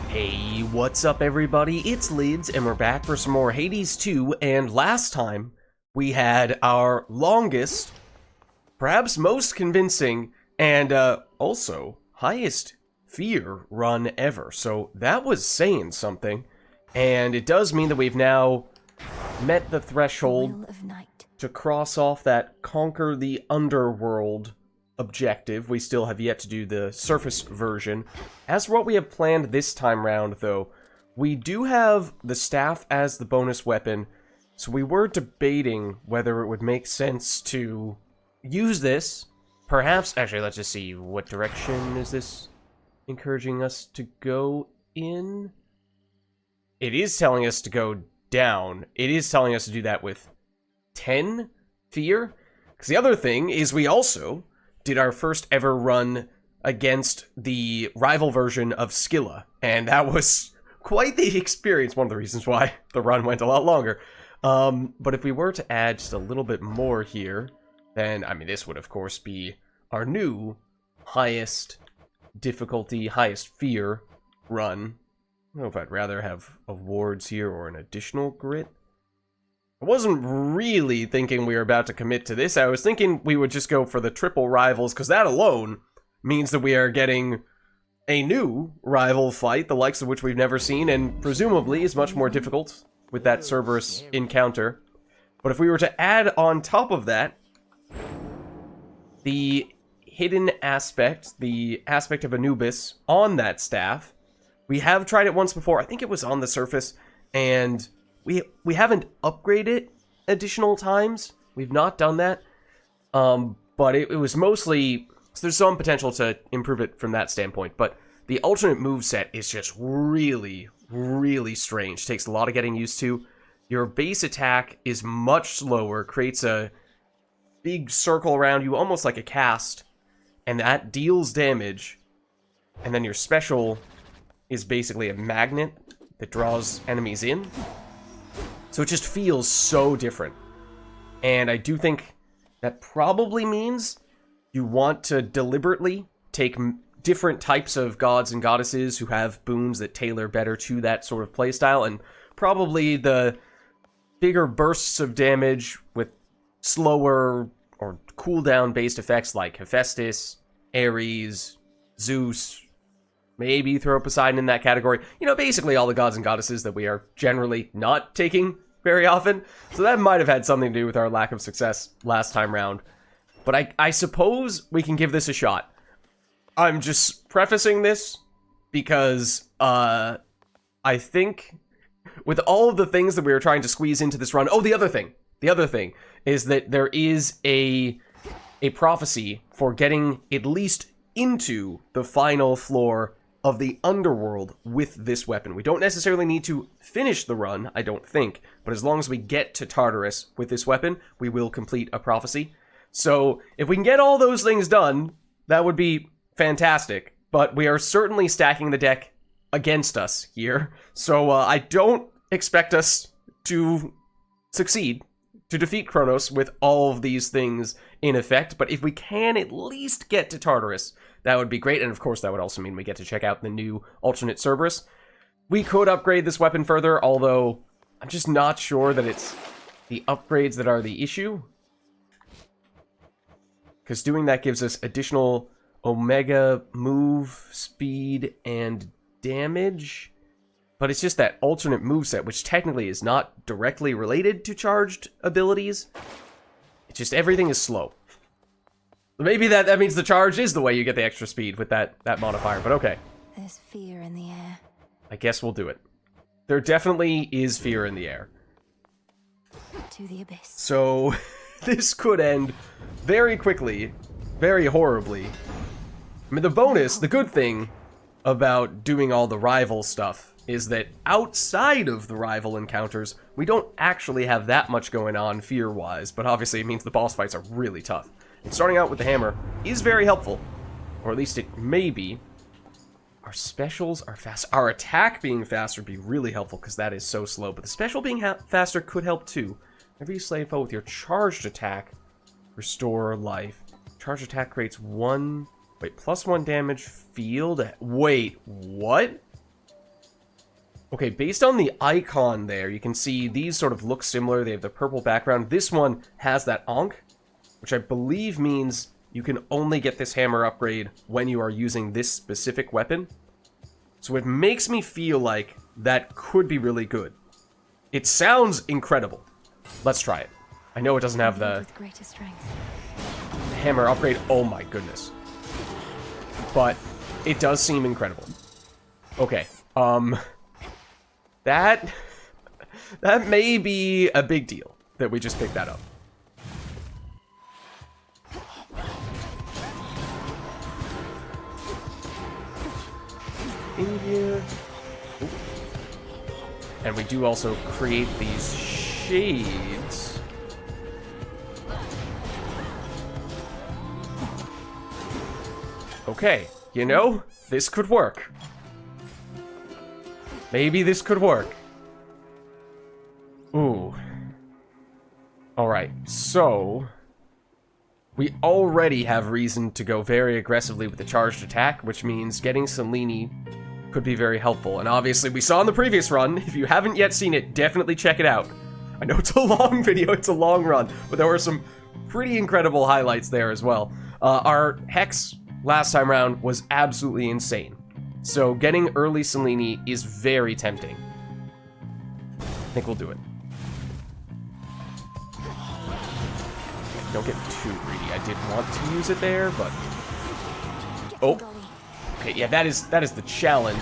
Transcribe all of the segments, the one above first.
Hey, what's up everybody? It's Lids, and we're back for some more Hades 2, and last time we had our longest, perhaps most convincing, and also highest fear run ever. So that was saying something, and it does mean that we've now met the threshold to cross off that conquer the underworld objective. We still have yet to do the surface version. As for what we have planned this time round, though, we do have the staff as the bonus weapon, so we were debating whether it would make sense to use this. Perhaps, actually, let's just see, what direction is this encouraging us to go in? It is telling us to go down. It is telling us to do that with 10 fear. Because the other thing is we also did our first ever run against the rival version of Scylla, and that was quite the experience, one of the reasons why the run went a lot longer. But if we were to add just a little bit more here, then, I mean, this would, of course, be our new highest difficulty, highest fear run. I don't know if I'd rather have awards here or an additional grit. I wasn't really thinking we were about to commit to this. I was thinking we would just go for the triple rivals, because that alone means that we are getting a new rival fight, the likes of which we've never seen, and presumably is much more difficult with that Cerberus encounter. But if we were to add on top of that the hidden aspect, the aspect of Anubis on that staff, we have tried it once before. I think it was on the surface, and we haven't upgraded it additional times. We've not done that. But it was mostly, so there's some potential to improve it from that standpoint. But the alternate moveset is just really, really strange. Takes a lot of getting used to. Your base attack is much slower, creates a big circle around you, almost like a cast, and that deals damage. And then your special is basically a magnet that draws enemies in. So it just feels so different. And I do think that probably means you want to deliberately take different types of gods and goddesses who have boons that tailor better to that sort of playstyle, and probably the bigger bursts of damage with slower or cooldown based effects like Hephaestus, Ares, Zeus, maybe throw Poseidon in that category. You know, basically all the gods and goddesses that we are generally not taking very often. So that might have had something to do with our lack of success last time round. But I suppose we can give this a shot. I'm just prefacing this because I think with all of the things that we were trying to squeeze into this run... Oh, the other thing is that there is a prophecy for getting at least into the final floor of the underworld with this weapon. We don't necessarily need to finish the run, I don't think, but as long as we get to Tartarus with this weapon, we will complete a prophecy. So if we can get all those things done, that would be fantastic, but we are certainly stacking the deck against us here, so I don't expect us to succeed, to defeat Kronos with all of these things in effect, but if we can at least get to Tartarus, that would be great, and of course that would also mean we get to check out the new alternate Cerberus. We could upgrade this weapon further, although I'm just not sure that it's the upgrades that are the issue, because doing that gives us additional Omega move, speed, and damage, but it's just that alternate moveset, which technically is not directly related to charged abilities. It's just everything is slow. Maybe that means the charge is the way you get the extra speed with that modifier, but okay. There's fear in the air. I guess we'll do it. There definitely is fear in the air. To the abyss. So, this could end very quickly, very horribly. I mean, the good thing about doing all the rival stuff is that outside of the rival encounters, we don't actually have that much going on fear-wise, but obviously it means the boss fights are really tough. And starting out with the hammer is very helpful, or at least it may be. Our specials are fast. Our attack being faster would be really helpful because that is so slow, but the special being faster could help too. Whenever you slay a foe with your charged attack, restore life. Charged attack creates +1 damage field. Wait, what? Okay, based on the icon there, you can see these sort of look similar. They have the purple background. This one has that Ankh, which I believe means you can only get this hammer upgrade when you are using this specific weapon. So it makes me feel like that could be really good. It sounds incredible. Let's try it. I know it doesn't have the With greater strength. hammer upgrade. Oh my goodness. But it does seem incredible. Okay. That may be a big deal that we just picked that up. In here. Ooh. And we do also create these shades. Okay, you know, this could work. Maybe this could work. Ooh. Alright, so we already have reason to go very aggressively with the charged attack, which means getting Selene could be very helpful. And obviously, we saw in the previous run, if you haven't yet seen it, definitely check it out. I know it's a long video, it's a long run, but there were some pretty incredible highlights there as well. Our Hex last time around was absolutely insane. So getting early Selene is very tempting. I think we'll do it. Don't get too greedy. I did want to use it there, but... Oh. Okay, yeah, that is the challenge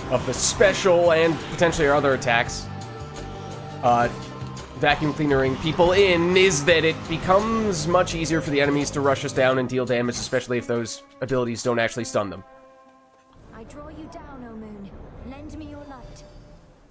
of the special and potentially our other attacks. Vacuum cleanering people in is that it becomes much easier for the enemies to rush us down and deal damage, especially if those abilities don't actually stun them. I draw you down, O moon. Lend me your light.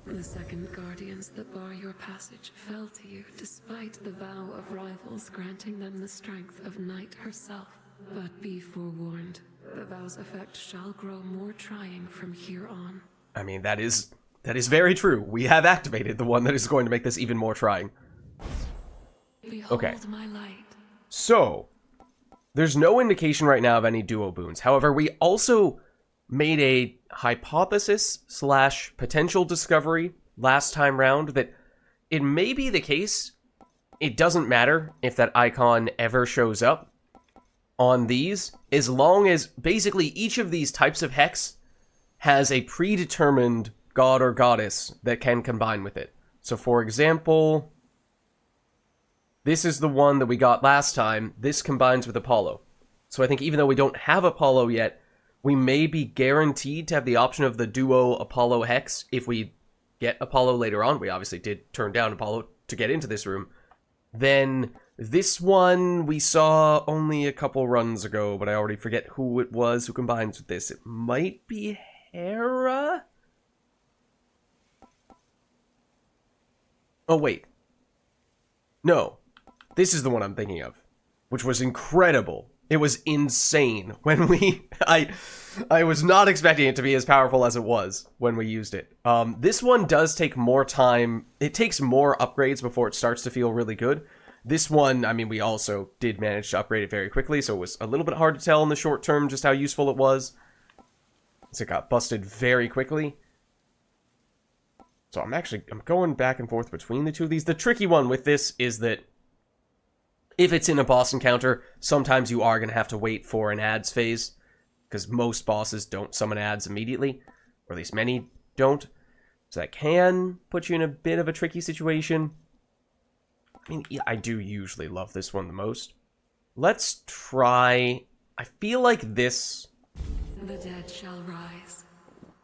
The second guardians that bar your passage fell to you, despite the vow of rivals granting them the strength of night herself. But be forewarned, the vow's effect shall grow more trying from here on. I mean, that is very true. We have activated the one that is going to make this even more trying. Behold Okay. my light. So, there's no indication right now of any duo boons. However, we also made a hypothesis / potential discovery last time round that it may be the case. It doesn't matter if that icon ever shows up on these, as long as basically each of these types of hex has a predetermined god or goddess that can combine with it. So for example, this is the one that we got last time. This combines with Apollo. So I think even though we don't have Apollo yet, we may be guaranteed to have the option of the duo Apollo hex if we get Apollo later on. We obviously did turn down Apollo to get into this room. Then this one we saw only a couple runs ago, but I already forget who it was who combines with this. It might be Hera? Oh, wait. No. This is the one I'm thinking of, which was incredible. It was insane when I was not expecting it to be as powerful as it was when we used it. This one does take more time. It takes more upgrades before it starts to feel really good. This one, I mean, we also did manage to upgrade it very quickly, so it was a little bit hard to tell in the short term just how useful it was. So it got busted very quickly. So I'm going back and forth between the two of these. The tricky one with this is that if it's in a boss encounter, sometimes you are going to have to wait for an ads phase, because most bosses don't summon ads immediately, or at least many don't. So that can put you in a bit of a tricky situation. I mean, yeah, I do usually love this one the most. Let's try... I feel like this... The dead shall rise.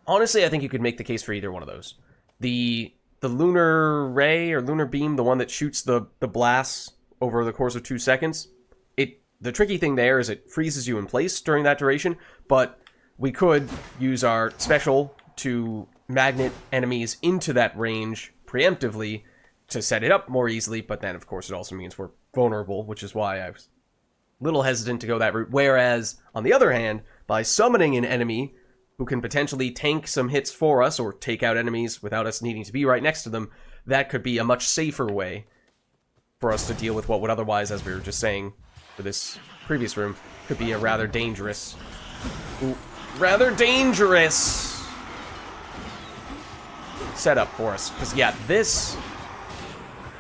Honestly, I think you could make the case for either one of those. The lunar ray or lunar beam, the one that shoots the blasts over the course of 2 seconds, the tricky thing there is it freezes you in place during that duration, but we could use our special to magnet enemies into that range preemptively to set it up more easily, but then of course it also means we're vulnerable, which is why I was a little hesitant to go that route. Whereas, on the other hand, by summoning an enemy who can potentially tank some hits for us or take out enemies without us needing to be right next to them, that could be a much safer way for us to deal with what would otherwise, as we were just saying for this previous room, could be a rather dangerous... Ooh, rather dangerous setup for us. Because, yeah,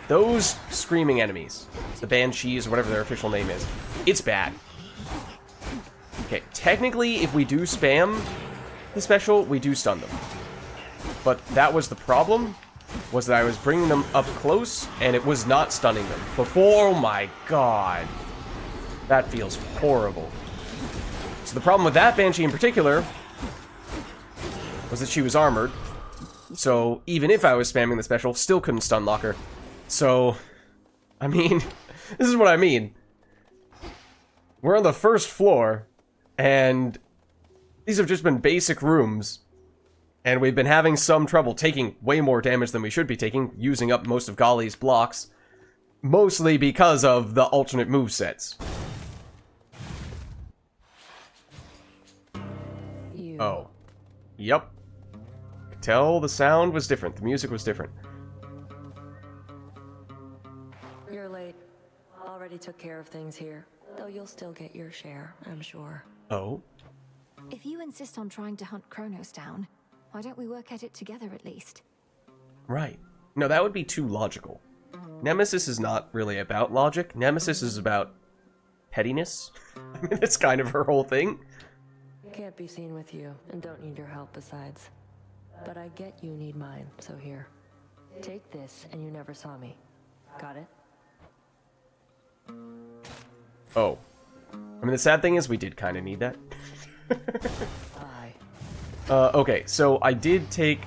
those screaming enemies, the Banshees, or whatever their official name is, it's bad. Okay, technically, if we do spam the special, we do stun them. But that was the problem, was that I was bringing them up close, and it was not stunning them. Before, oh my god. That feels horrible. So the problem with that Banshee in particular was that she was armored. So even if I was spamming the special, still couldn't stun lock her. So, I mean, this is what I mean. We're on the first floor, and these have just been basic rooms. And we've been having some trouble taking way more damage than we should be taking, using up most of Golly's blocks. Mostly because of the alternate movesets. Oh. Yep. Could tell the sound was different. The music was different. You're late. Already took care of things here. Though you'll still get your share, I'm sure. Oh? If you insist on trying to hunt Kronos down, why don't we work at it together at least? Right. No, that would be too logical. Nemesis is not really about logic. Nemesis is about pettiness. I mean, that's kind of her whole thing. Can't be seen with you, and don't need your help besides. But I get you need mine, so here. Take this, and you never saw me. Got it? Oh. I mean, the sad thing is we did kind of need that. Bye. Okay, so I did take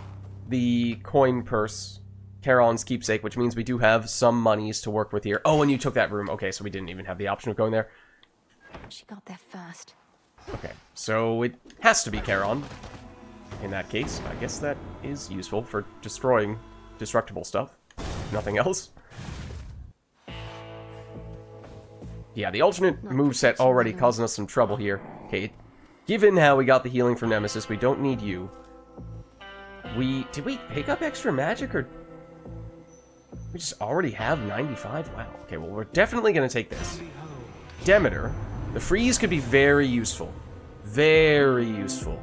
the coin purse, Charon's keepsake, which means we do have some monies to work with here. Oh, and you took that room. Okay, so we didn't even have the option of going there. She got there first. Okay, so it has to be Charon. In that case, I guess that is useful for destroying destructible stuff. Nothing else. Yeah, the alternate moveset already causing us some trouble here. Okay, given how we got the healing from Nemesis, we don't need you. Did we pick up extra magic, or... We just already have 95? Wow. Okay, well, we're definitely going to take this. Demeter. The freeze could be very useful. Very useful.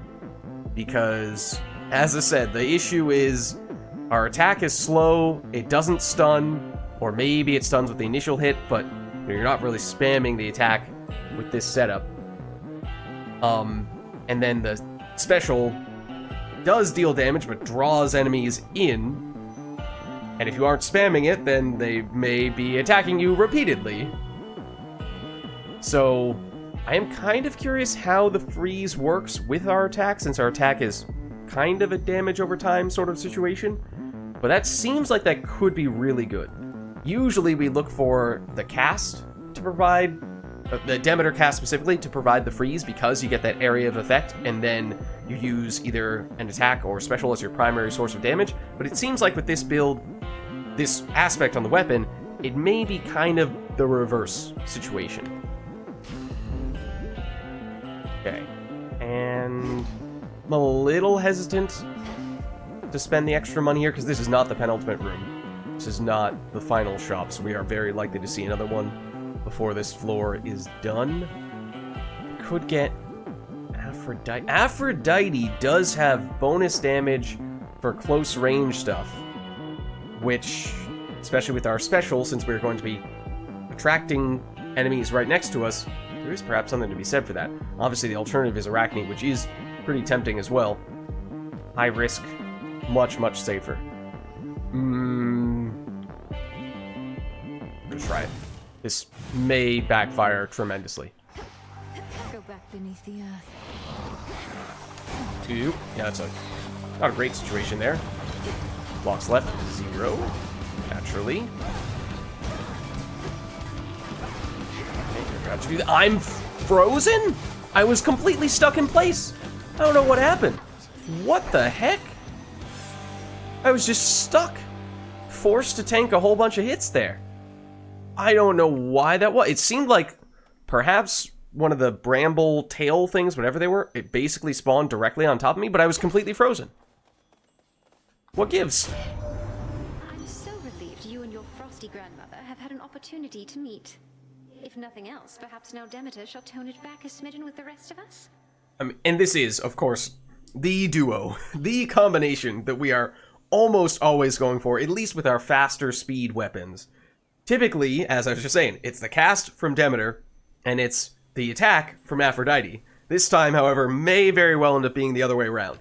Because, as I said, the issue is our attack is slow, it doesn't stun, or maybe it stuns with the initial hit, but you're not really spamming the attack with this setup. And then the special does deal damage, but draws enemies in. And if you aren't spamming it, then they may be attacking you repeatedly. So, I am kind of curious how the freeze works with our attack, since our attack is kind of a damage over time sort of situation. But that seems like that could be really good. Usually we look for the cast to provide, the Demeter cast specifically, to provide the freeze, because you get that area of effect, and then you use either an attack or special as your primary source of damage. But it seems like with this build, this aspect on the weapon, it may be kind of the reverse situation. Okay, and I'm a little hesitant to spend the extra money here, because this is not the penultimate room. This is not the final shop, so we are very likely to see another one before this floor is done. Could get Aphrodite. Aphrodite does have bonus damage for close range stuff, which, especially with our special, since we're going to be attracting enemies right next to us, there is perhaps something to be said for that. Obviously, the alternative is Arachne, which is pretty tempting as well. High risk, much, much safer. Let's try it. This may backfire tremendously. Go back beneath the earth. Two. Yeah, that's not a great situation there. Blocks left, 0. Naturally. I'm frozen? I was completely stuck in place. I don't know what happened. What the heck? I was just stuck. Forced to tank a whole bunch of hits there. I don't know why that was. It seemed like perhaps one of the bramble tail things, whatever they were, it basically spawned directly on top of me, but I was completely frozen. What gives? I'm so relieved you and your frosty grandmother have had an opportunity to meet. If nothing else, perhaps now Demeter shall tone it back a smidgen with the rest of us? And this is, of course, the duo, the combination that we are almost always going for, at least with our faster speed weapons. Typically, as I was just saying, it's the cast from Demeter, and it's the attack from Aphrodite. This time, however, may very well end up being the other way around.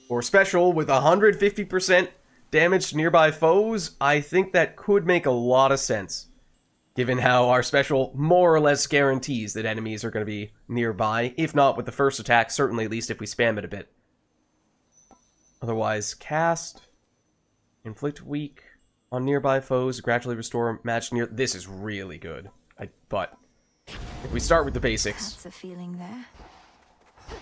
For special, with 150% damage to nearby foes, I think that could make a lot of sense, given how our special more or less guarantees that enemies are going to be nearby, if not with the first attack, certainly at least if we spam it a bit. Otherwise, cast, inflict weak on nearby foes, gradually restore match near... This is really good. But if we start with the basics... That's a feeling there.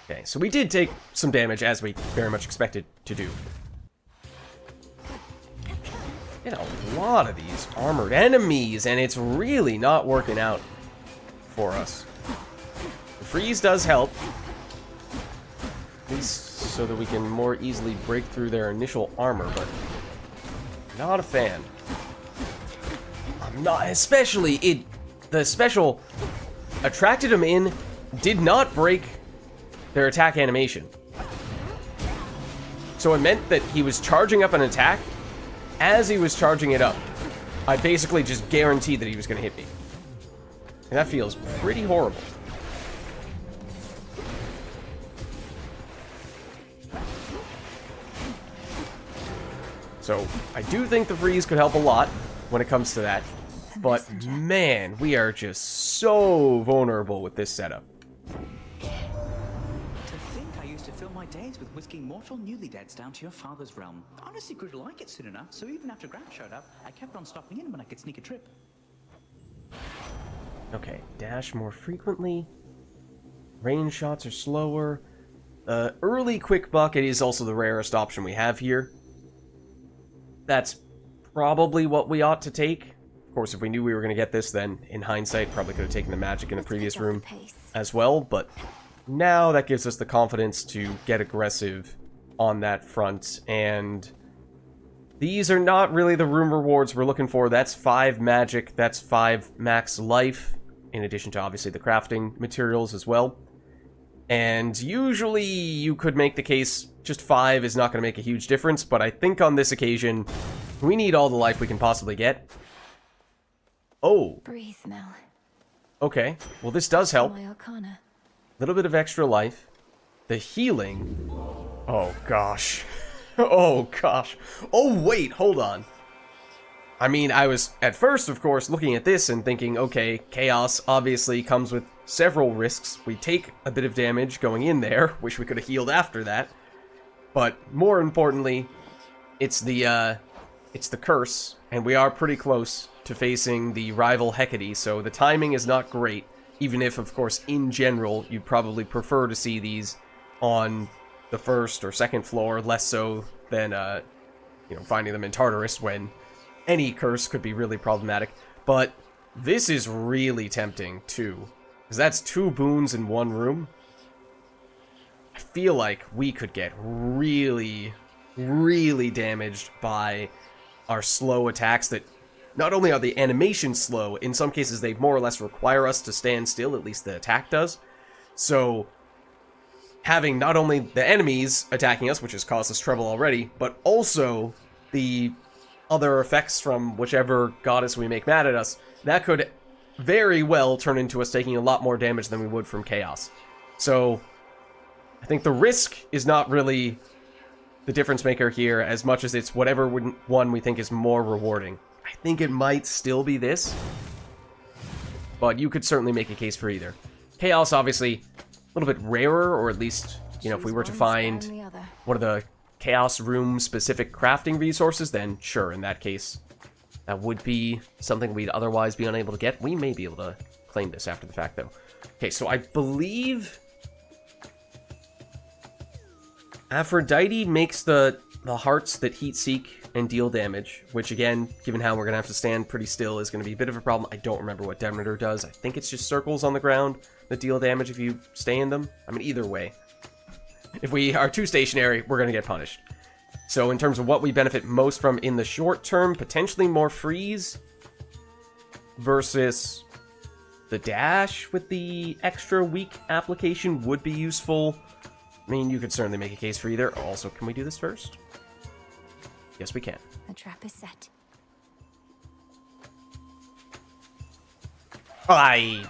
Okay, so we did take some damage, as we very much expected to do. Get a lot of these armored enemies, and it's really not working out for us. The freeze does help, at least so that we can more easily break through their initial armor, but not a fan. I'm not, especially the special attracted them in, did not break their attack animation. So it meant that he was charging up an attack. As he was charging it up, I basically just guaranteed that he was going to hit me. And that feels pretty horrible. So, I do think the freeze could help a lot when it comes to that. But man, we are just so vulnerable with this setup. My days with whisking mortal newly-deads down to your father's realm. Honestly grew to like it soon enough, so even after Grant showed up, I kept on stopping in when I could sneak a trip. Okay, dash more frequently. Range shots are slower. Early quick bucket is also the rarest option we have here. That's probably what we ought to take. Of course, if we knew we were going to get this, then in hindsight, probably could have taken the magic in the previous room as well, but... Now that gives us the confidence to get aggressive on that front, and these are not really the room rewards we're looking for. That's 5 magic, that's 5 max life, in addition to obviously the crafting materials as well. And usually you could make the case just 5 is not going to make a huge difference, but I think on this occasion, we need all the life we can possibly get. Oh. Breathe, Mel. Okay, well this does help. My Arcana. Little bit of extra life. The healing. Oh gosh. Oh gosh. Oh wait, hold on. I mean, I was at first, of course, looking at this and thinking, okay, chaos obviously comes with several risks. We take a bit of damage going in there. Wish we could have healed after that. But more importantly, it's the curse, and we are pretty close to facing the rival Hecate, so the timing is not great. Even if, of course, in general, you'd probably prefer to see these on the first or second floor, less so than, finding them in Tartarus when any curse could be really problematic. But this is really tempting, too. Because that's 2 boons in one room. I feel like we could get really, really damaged by our slow attacks that... Not only are the animations slow, in some cases they more or less require us to stand still, at least the attack does. So, having not only the enemies attacking us, which has caused us trouble already, but also the other effects from whichever goddess we make mad at us, that could very well turn into us taking a lot more damage than we would from chaos. So, I think the risk is not really the difference maker here, as much as it's whatever one we think is more rewarding. I think it might still be this, but you could certainly make a case for either. Chaos, obviously, a little bit rarer, or at least, if we were to find one of the Chaos Room-specific crafting resources, then sure, in that case, that would be something we'd otherwise be unable to get. We may be able to claim this after the fact, though. Okay, so I believe Aphrodite makes the hearts that heat seek and deal damage, which again, given how we're going to have to stand pretty still, is going to be a bit of a problem. I don't remember what Demeter does. I think it's just circles on the ground that deal damage if you stay in them. I mean, either way. If we are too stationary, we're going to get punished. So in terms of what we benefit most from in the short term, potentially more freeze versus the dash with the extra weak application would be useful. mean, you could certainly make a case for either. Also, can we do this first? Yes, we can. The trap is set. I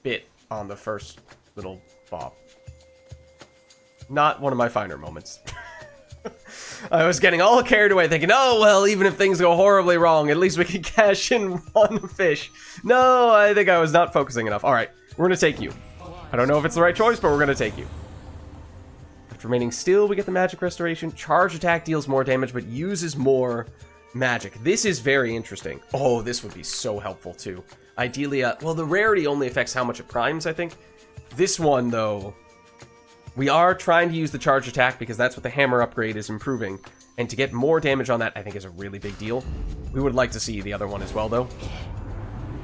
bit on the first little bob. Not one of my finer moments. I was getting all carried away thinking, oh, well, even if things go horribly wrong, at least we can cash in one fish. No, I think I was not focusing enough. All right, we're going to take you. I don't know if it's the right choice, but we're going to take you. After remaining still, we get the magic restoration. Charge attack deals more damage, but uses more magic. This is very interesting. Oh, this would be so helpful, too. Ideally, well, the rarity only affects how much it primes, I think. This one, though, we are trying to use the charge attack because that's what the hammer upgrade is improving. And to get more damage on that, I think is a really big deal. We would like to see the other one as well, though.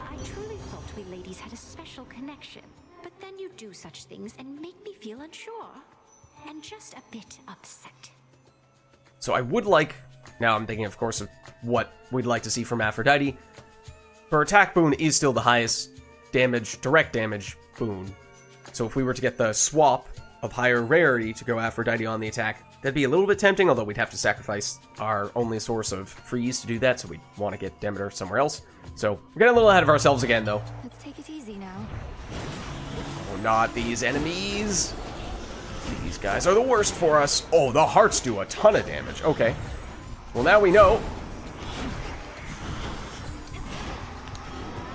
I truly thought we ladies had a special connection, but then you do such things and make me feel unsure. And just a bit upset. So I would like... Now I'm thinking, of course, of what we'd like to see from Aphrodite. Her attack boon is still the highest damage, direct damage boon. So if we were to get the swap of higher rarity to go Aphrodite on the attack, that'd be a little bit tempting, although we'd have to sacrifice our only source of freeze to do that, so we'd want to get Demeter somewhere else. So we're getting a little ahead of ourselves again, though. Let's take it easy now. Oh, not these enemies. These guys are the worst for us. Oh, the hearts do a ton of damage. Okay. Well, now we know.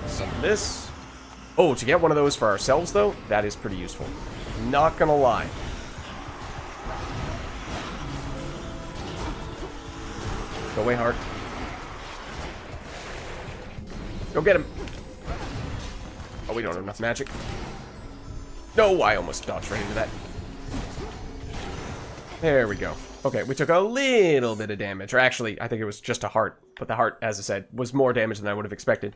Some of this. Oh, to get one of those for ourselves, though, that is pretty useful. Not gonna lie. Go away, heart. Go get him. Oh, we don't have enough magic. No, I almost dodged right into that. There we go. Okay, we took a little bit of damage. Or actually, I think it was just a heart. But the heart, as I said, was more damage than I would have expected.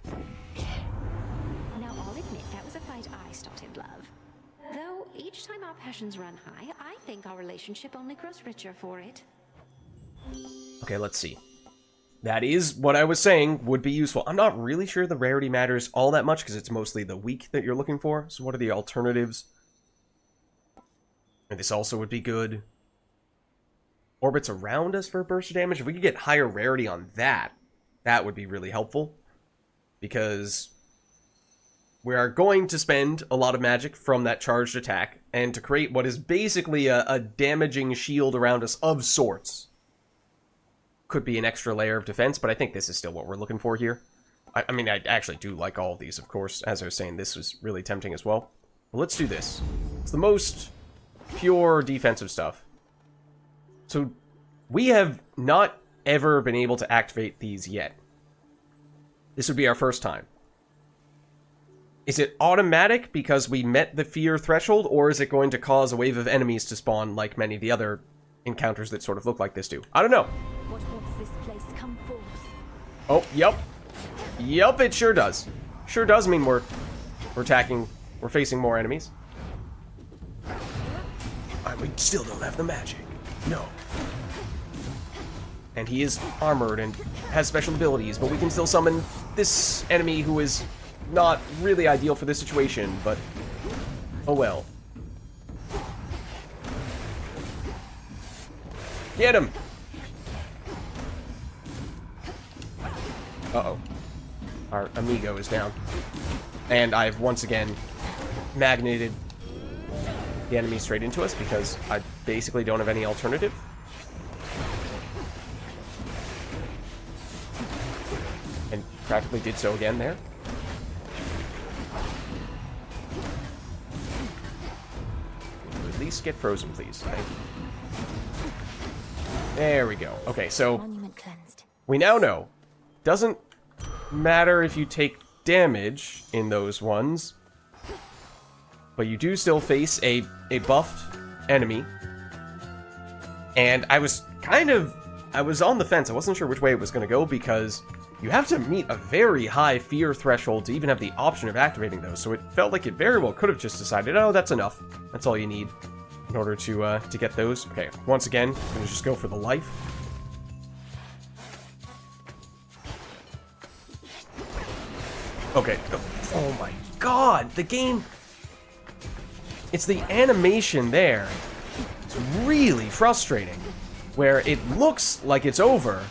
Now, I'll admit that was a fight I started, love. Though, each time our passions run high, I think our relationship only grows richer for it. Okay, let's see. That is what I was saying would be useful. I'm not really sure the rarity matters all that much because it's mostly the weak that you're looking for. So what are the alternatives? And this also would be good. Orbits around us for a burst of damage. If we could get higher rarity on that, that would be really helpful. Because we are going to spend a lot of magic from that charged attack. And to create what is basically a damaging shield around us of sorts. Could be an extra layer of defense, but I think this is still what we're looking for here. I mean, I actually do like all of these, of course. As I was saying, this was really tempting as well. But let's do this. It's the most pure defensive stuff. So, we have not ever been able to activate these yet. This would be our first time. Is it automatic because we met the fear threshold, or is it going to cause a wave of enemies to spawn like many of the other encounters that sort of look like this do? I don't know. What wants this place come forth? Oh, yep. Yep, it sure does. Sure does mean we're facing more enemies. We still don't have the magic. No. And he is armored and has special abilities, but we can still summon this enemy who is not really ideal for this situation, but oh well. Get him! Uh-oh. Our amigo is down. And I've once again magneted the enemy straight into us because I basically don't have any alternative. And practically did so again there. At least get frozen, please. Thank you. There we go. Okay, so Monument cleansed. we now know. Doesn't matter if you take damage in those ones, but you do still face a buffed enemy. And I was on the fence. I wasn't sure which way it was going to go because you have to meet a very high fear threshold to even have the option of activating those. So it felt like it very well could have just decided, oh, that's enough. That's all you need in order to get those. Okay, once again, I'm going to just go for the life. Okay. Oh my god, the game It's the animation there. It's really frustrating. Where it looks like it's over.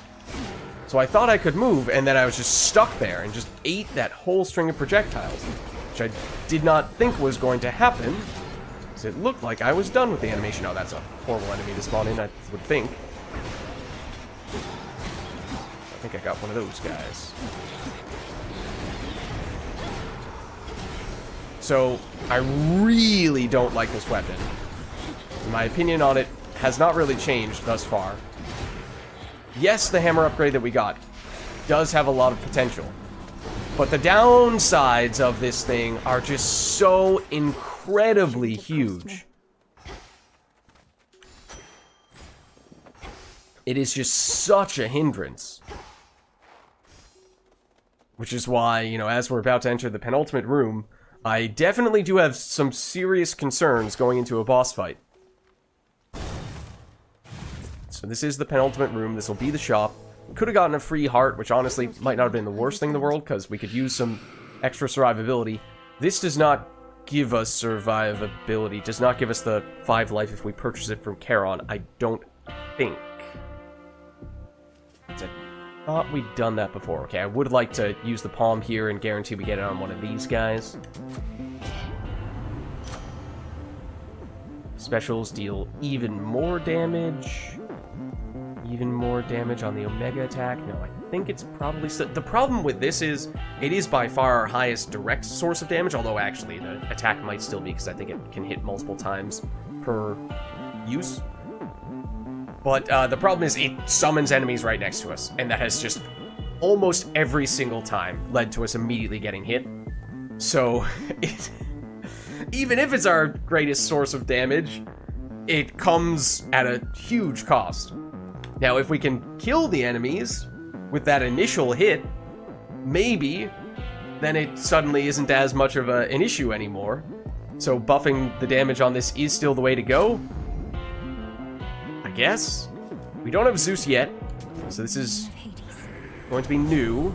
So I thought I could move, and then I was just stuck there and just ate that whole string of projectiles. Which I did not think was going to happen. So it looked like I was done with the animation. Oh, that's a horrible enemy to spawn in, I would think. I think I got one of those guys. So, I really don't like this weapon. My opinion on it has not really changed thus far. Yes, the hammer upgrade that we got does have a lot of potential. But the downsides of this thing are just so incredibly huge. It is just such a hindrance. Which is why, you know, as we're about to enter the penultimate room, I definitely do have some serious concerns going into a boss fight. So this is the penultimate room. This will be the shop. We could have gotten a free heart, which honestly might not have been the worst thing in the world, because we could use some extra survivability. This does not give us survivability. Does not give us the 5 life if we purchase it from Charon. I don't think. I thought we'd done that before. Okay, I would like to use the palm here and guarantee we get it on one of these guys. Specials deal even more damage. Even more damage on the Omega attack. No, I think it's probably... The problem with this is, it is by far our highest direct source of damage, although actually the attack might still be, because I think it can hit multiple times per use. But the problem is it summons enemies right next to us, and that has just almost every single time led to us immediately getting hit. So, even if it's our greatest source of damage, it comes at a huge cost. Now, if we can kill the enemies with that initial hit, maybe, then it suddenly isn't as much of an issue anymore. So buffing the damage on this is still the way to go. I guess. We don't have Zeus yet, so this is going to be new.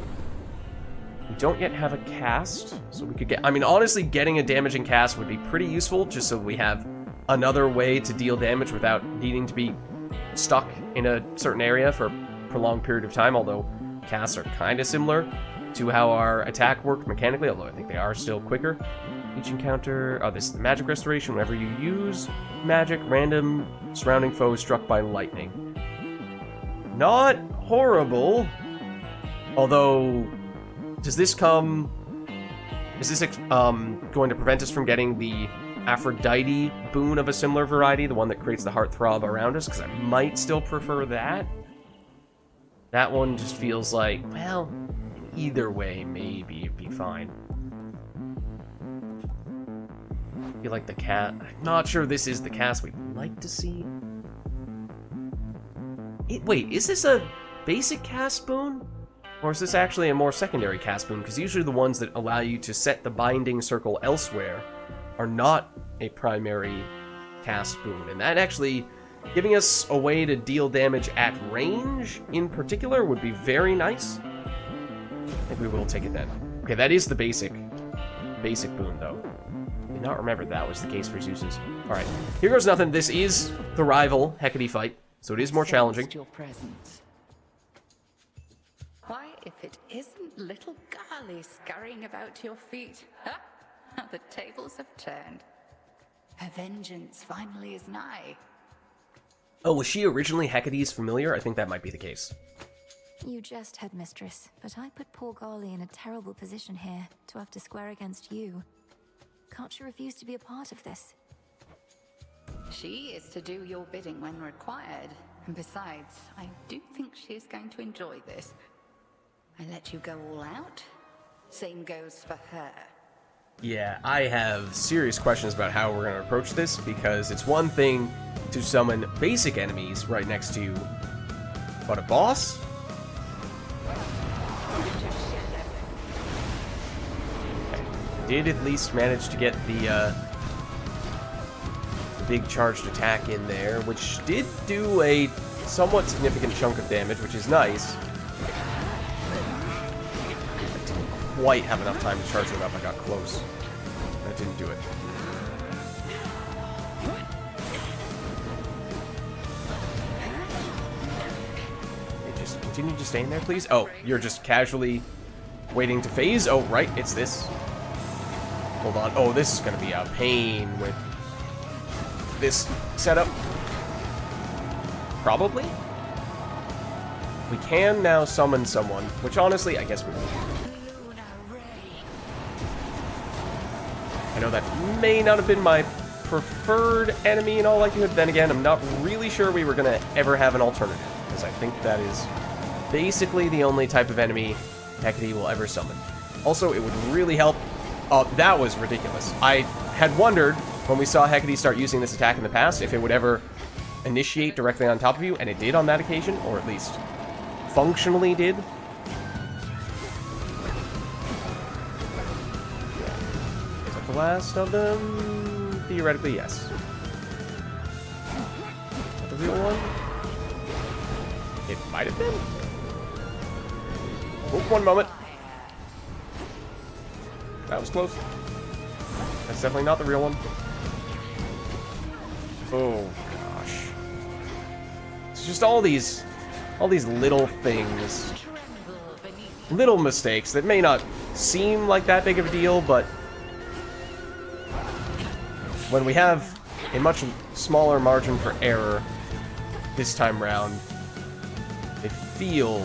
We don't yet have a cast, so we could get... I mean, honestly, getting a damaging cast would be pretty useful, just so we have another way to deal damage without needing to be stuck in a certain area for a prolonged period of time, although casts are kind of similar to how our attack worked mechanically, although I think they are still quicker. Each encounter... Oh, this is the magic restoration. Whenever you use magic, random surrounding foes struck by lightning. Not horrible. Although, does this come... Is this going to prevent us from getting the Aphrodite boon of a similar variety, the one that creates the heartthrob around us? Because I might still prefer that. That one just feels like, well, either way, maybe it'd be fine. I feel like the cat... I'm not sure this is the cast we'd like to see. Wait, is this a basic cast boon? Or is this actually a more secondary cast boon? Because usually the ones that allow you to set the binding circle elsewhere are not a primary cast boon. And that actually, giving us a way to deal damage at range in particular would be very nice. I think we will take it then. Okay, that is the basic boon though. I did not remember that was the case for Zeus's. Alright, here goes nothing. This is the rival Hecate fight, so it is more challenging. Your presence. Why, if it isn't little Garly scurrying about your feet? Huh? The tables have turned. Her vengeance finally is nigh. Oh, was she originally Hecate's familiar? I think that might be the case. You jest, headmistress, but I put poor Garly in a terrible position here to have to square against you. Can't you refuse to be a part of this? She is to do your bidding when required. And besides, I do think she is going to enjoy this. I let you go all out. Same goes for her. Yeah, I have serious questions about how we're going to approach this, because it's one thing to summon basic enemies right next to you, but a boss? Okay. Did at least manage to get the big charged attack in there, which did do a somewhat significant chunk of damage, which is nice. Quite have enough time to charge it up. I got close. That didn't do it. continue just staying there, please? Oh, you're just casually waiting to phase? Oh, right, it's this. Hold on. Oh, this is going to be a pain with this setup. Probably. We can now summon someone, which honestly, I guess we will. I know that may not have been my preferred enemy in all likelihood. Then again, I'm not really sure we were going to ever have an alternative, because I think that is basically the only type of enemy Hecate will ever summon. Also, it would really help. That was ridiculous. I had wondered when we saw Hecate start using this attack in the past if it would ever initiate directly on top of you, and it did on that occasion, or at least functionally did. Is that the last of them? Theoretically, yes. Is that the real one? It might have been. Oh, one moment. That was close. That's definitely not the real one. Oh gosh. It's just all these little things. Little mistakes that may not seem like that big of a deal, but when we have a much smaller margin for error this time round, they feel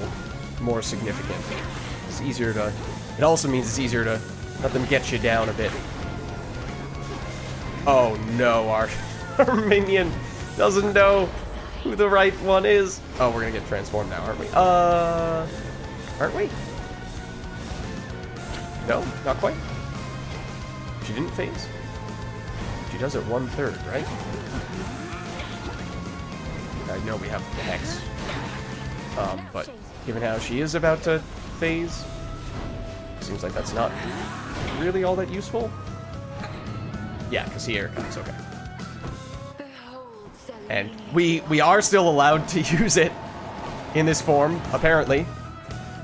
more significant. It's easier to... It also means it's easier to let them get you down a bit. Oh no, our minion doesn't know who the right one is. Oh, we're gonna get transformed now, aren't we? Aren't we? No, not quite. She didn't phase. She does it 1/3, right? I know we have the Hex. But given how she is about to phase, seems like that's not really all that useful. Yeah, because here it comes, okay. And we are still allowed to use it in this form, apparently.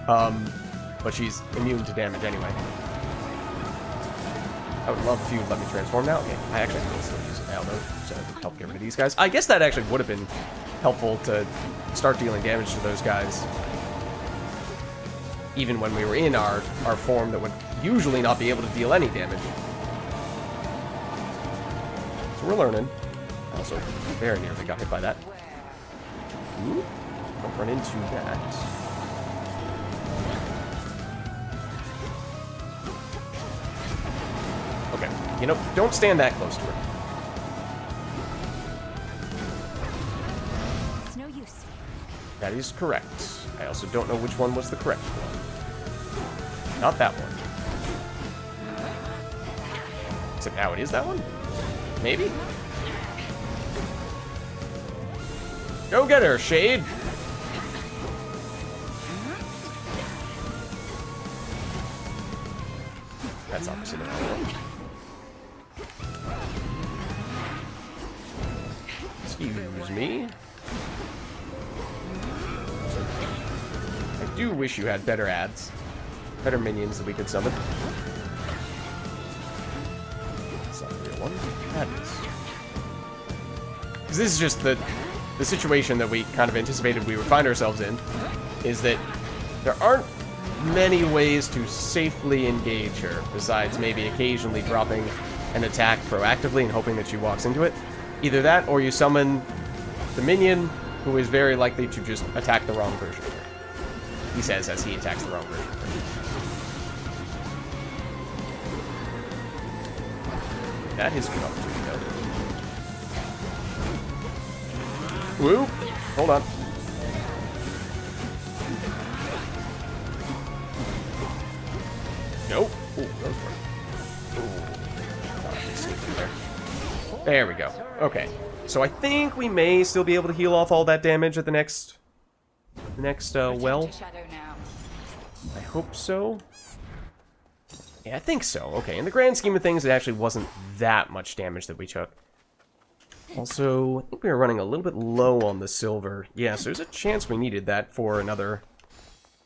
But she's immune to damage anyway. I would love if you would let me transform now. Okay, I actually will still use it now, though, to help get rid of these guys. I guess that actually would have been helpful to start dealing damage to those guys. Even when we were in our form that would usually not be able to deal any damage. So we're learning. I also very nearly got hit by that. Ooh, don't run into that. Okay, you know, don't stand that close to her. It's no use. That is correct. I also don't know which one was the correct one. Not that one. Except now it is that one? Maybe? Go get her, Shade! That's obviously the wrong one. Excuse me. I do wish you had better ads. Better minions that we could summon. That's not the real one. That is. Because this is just the situation that we kind of anticipated we would find ourselves in, is that there aren't many ways to safely engage her, besides maybe occasionally dropping an attack proactively and hoping that she walks into it. Either that, or you summon the minion, who is very likely to just attack the wrong version of her. He says as he attacks the wrong version of her. That is a good opportunity, though. Woo! Hold on. Nope. Ooh, those were. Ooh. Thought I could sneak through there. There we go. Okay. So I think we may still be able to heal off all that damage at the next well. I hope so. Yeah, I think so. Okay, in the grand scheme of things, it actually wasn't that much damage that we took. Also, I think we were running a little bit low on the silver. Yeah, so there's a chance we needed that for another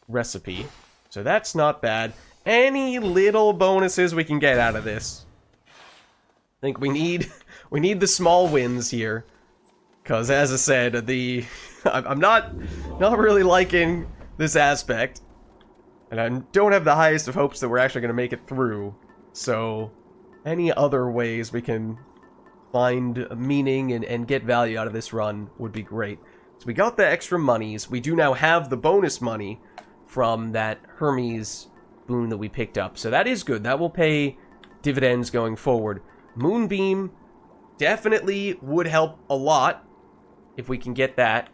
recipe. So that's not bad. Any little bonuses we can get out of this. I think we need the small wins here. Because as I said, I'm not really liking this aspect. And I don't have the highest of hopes that we're actually going to make it through. So, any other ways we can find meaning and get value out of this run would be great. So we got the extra monies. We do now have the bonus money from that Hermes boon that we picked up. So that is good. That will pay dividends going forward. Moonbeam definitely would help a lot if we can get that.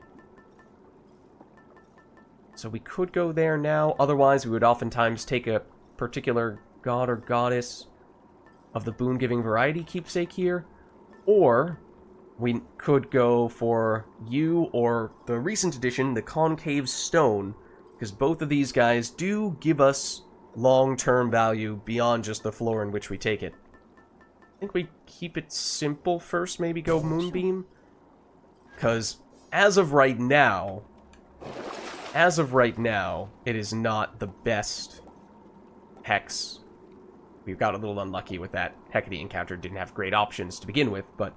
So we could go there now. Otherwise, we would oftentimes take a particular god or goddess of the boon-giving variety keepsake here. Or we could go for you or the recent addition, the Concave Stone, because both of these guys do give us long-term value beyond just the floor in which we take it. I think we keep it simple first, maybe go Moonbeam. Because as of right now, it is not the best hex. We got a little unlucky with that Hecate encounter. Didn't have great options to begin with, but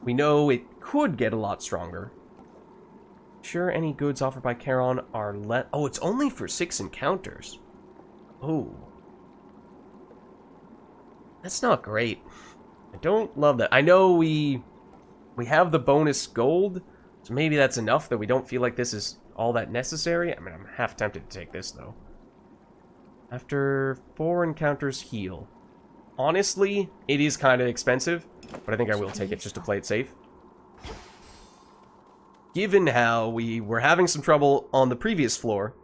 we know it could get a lot stronger. Sure, any goods offered by Charon are oh, it's only for 6 encounters. Oh. That's not great. I don't love that. I know we have the bonus gold, so maybe that's enough that we don't feel like this is all that necessary. I mean, I'm half tempted to take this, though. After 4 encounters, heal. Honestly, it is kind of expensive, but I think I will take it just to play it safe. Given how we were having some trouble on the previous floor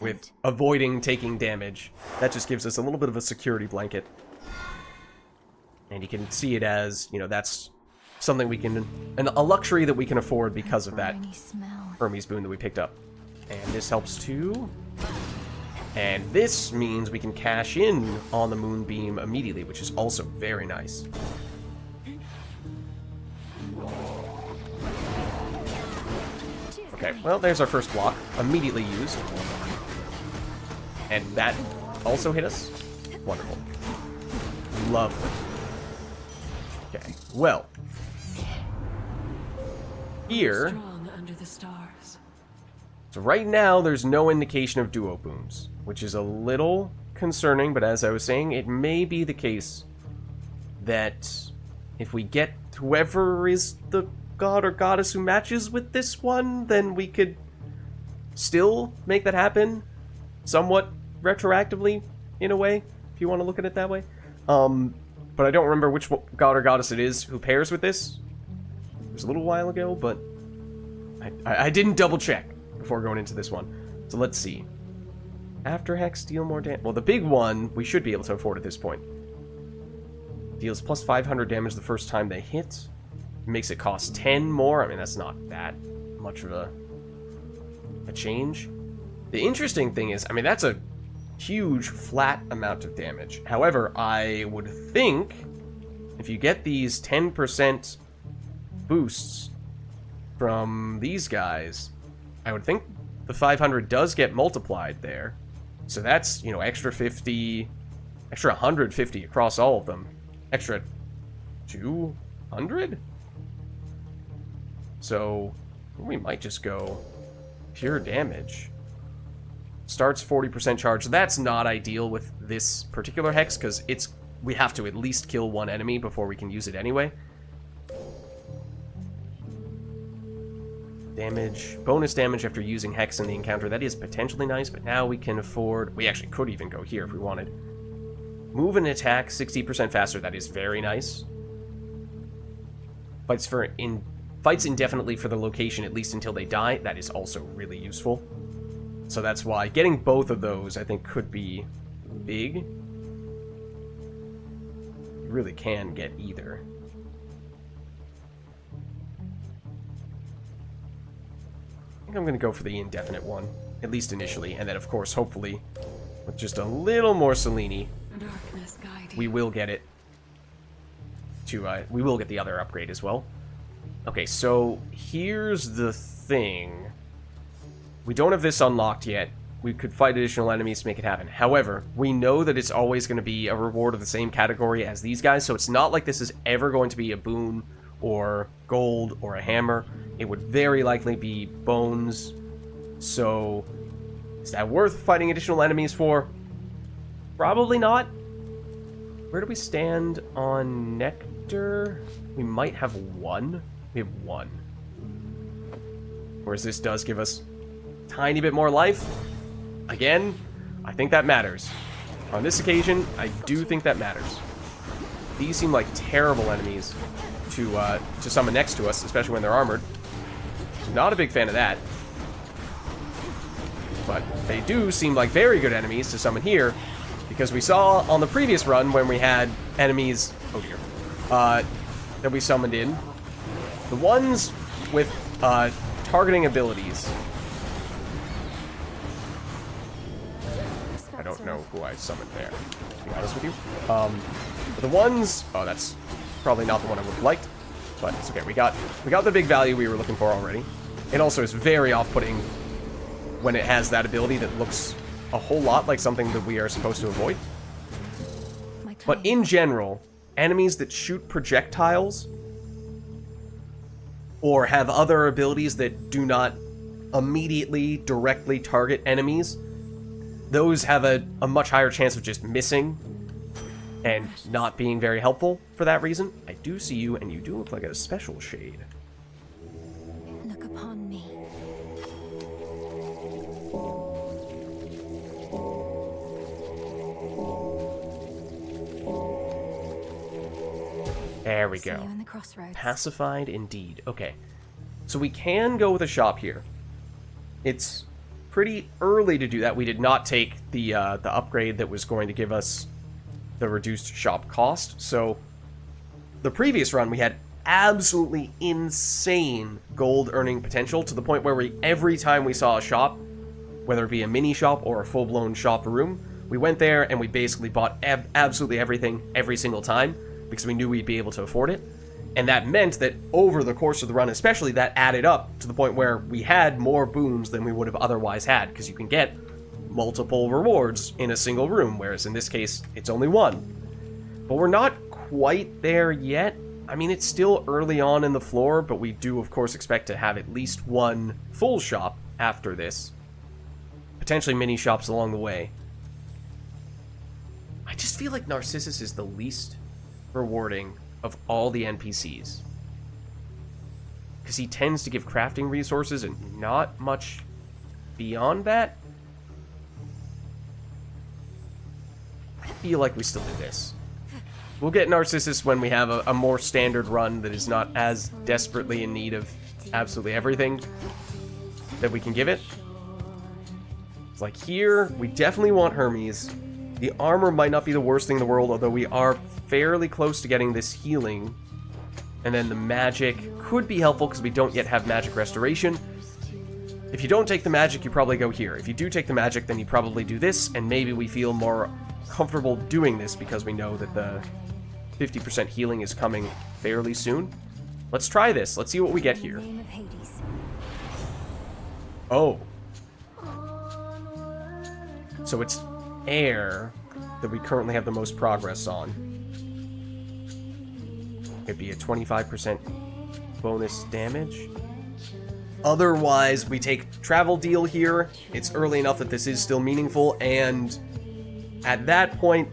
with avoiding taking damage, that just gives us a little bit of a security blanket. And you can see it as, you know, that's something we can, a luxury that we can afford because of that Hermes boon that we picked up. And this helps too. And this means we can cash in on the Moonbeam immediately, which is also very nice. Okay, well, there's our first block. Immediately used. And that also hit us. Wonderful. Lovely. Okay, well. Here. So right now, there's no indication of duo booms, which is a little concerning, but as I was saying, it may be the case that if we get whoever is the god or goddess who matches with this one, then we could still make that happen somewhat retroactively, in a way, if you want to look at it that way. But I don't remember which god or goddess it is who pairs with this. It was a little while ago, but I didn't double check before going into this one. So let's see. After Hex, deal more damage. Well, the big one, we should be able to afford at this point. Deals plus 500 damage the first time they hit. Makes it cost 10 more. I mean, that's not that much of a change. The interesting thing is, I mean, that's a huge flat amount of damage. However, I would think if you get these 10% boosts from these guys, I would think the 500 does get multiplied there. So that's, you know, extra 50, extra 150 across all of them. Extra 200? So we might just go pure damage. Starts 40% charge. That's not ideal with this particular hex, because we have to at least kill one enemy before we can use it anyway. Damage, bonus damage after using Hex in the encounter. That is potentially nice, but now we can afford... We actually could even go here if we wanted. Move and attack 60% faster. That is very nice. Fights indefinitely for the location, at least until they die. That is also really useful. So that's why getting both of those, I think, could be big. You really can get either. I think I'm going to go for the indefinite one, at least initially, and then, of course, hopefully, with just a little more Selene, we will get it to, we will get the other upgrade as well. Okay, so here's the thing. We don't have this unlocked yet. We could fight additional enemies to make it happen. However, we know that it's always going to be a reward of the same category as these guys, so it's not like this is ever going to be a boon or gold or a hammer. It would very likely be bones, So, is that worth fighting additional enemies for? Probably not. Where do we stand on Nectar? We might have one. We have one. Whereas this does give us a tiny bit more life. Again, I think that matters. On this occasion, I do think that matters. These seem like terrible enemies to summon next to us, especially when they're armored. Not a big fan of that. But they do seem like very good enemies to summon here, because we saw on the previous run when we had enemies, oh dear, that we summoned in, the ones with targeting abilities. I don't know who I summoned there, to be honest with you. But the ones, oh, that's probably not the one I would have liked, but it's okay. We got the big value we were looking for already. It also is very off-putting when it has that ability that looks a whole lot like something that we are supposed to avoid. But in general, enemies that shoot projectiles or have other abilities that do not immediately directly target enemies, those have a much higher chance of just missing and not being very helpful for that reason. I do see you, and you do look like a special shade. Look upon me. There we See you go. in the crossroads. Pacified indeed. Okay. So we can go with a shop here. It's pretty early to do that. We did not take the upgrade that was going to give us the reduced shop cost. So the previous run, we had absolutely insane gold earning potential to the point where every time we saw a shop, whether it be a mini shop or a full-blown shop room, we went there and we basically bought absolutely everything every single time because we knew we'd be able to afford it. And that meant that over the course of the run especially, that added up to the point where we had more booms than we would have otherwise had, because you can get multiple rewards in a single room, whereas in this case, it's only one. But we're not quite there yet. I mean, it's still early on in the floor, but we do, of course, expect to have at least one full shop after this. Potentially mini shops along the way. I just feel like Narcissus is the least rewarding of all the NPCs. Because he tends to give crafting resources and not much beyond that. I feel like we still do this. We'll get Narcissus when we have a more standard run that is not as desperately in need of absolutely everything that we can give it. It's like here, we definitely want Hermes. The armor might not be the worst thing in the world, although we are fairly close to getting this healing. And then the magic could be helpful because we don't yet have magic restoration. If you don't take the magic, you probably go here. If you do take the magic, then you probably do this, and maybe we feel more comfortable doing this because we know that the 50% healing is coming fairly soon. Let's try this. Let's see what we get here. In the name of Hades. Oh. So it's air that we currently have the most progress on. Could be a 25% bonus damage. Otherwise, we take travel deal here. It's early enough that this is still meaningful, and at that point,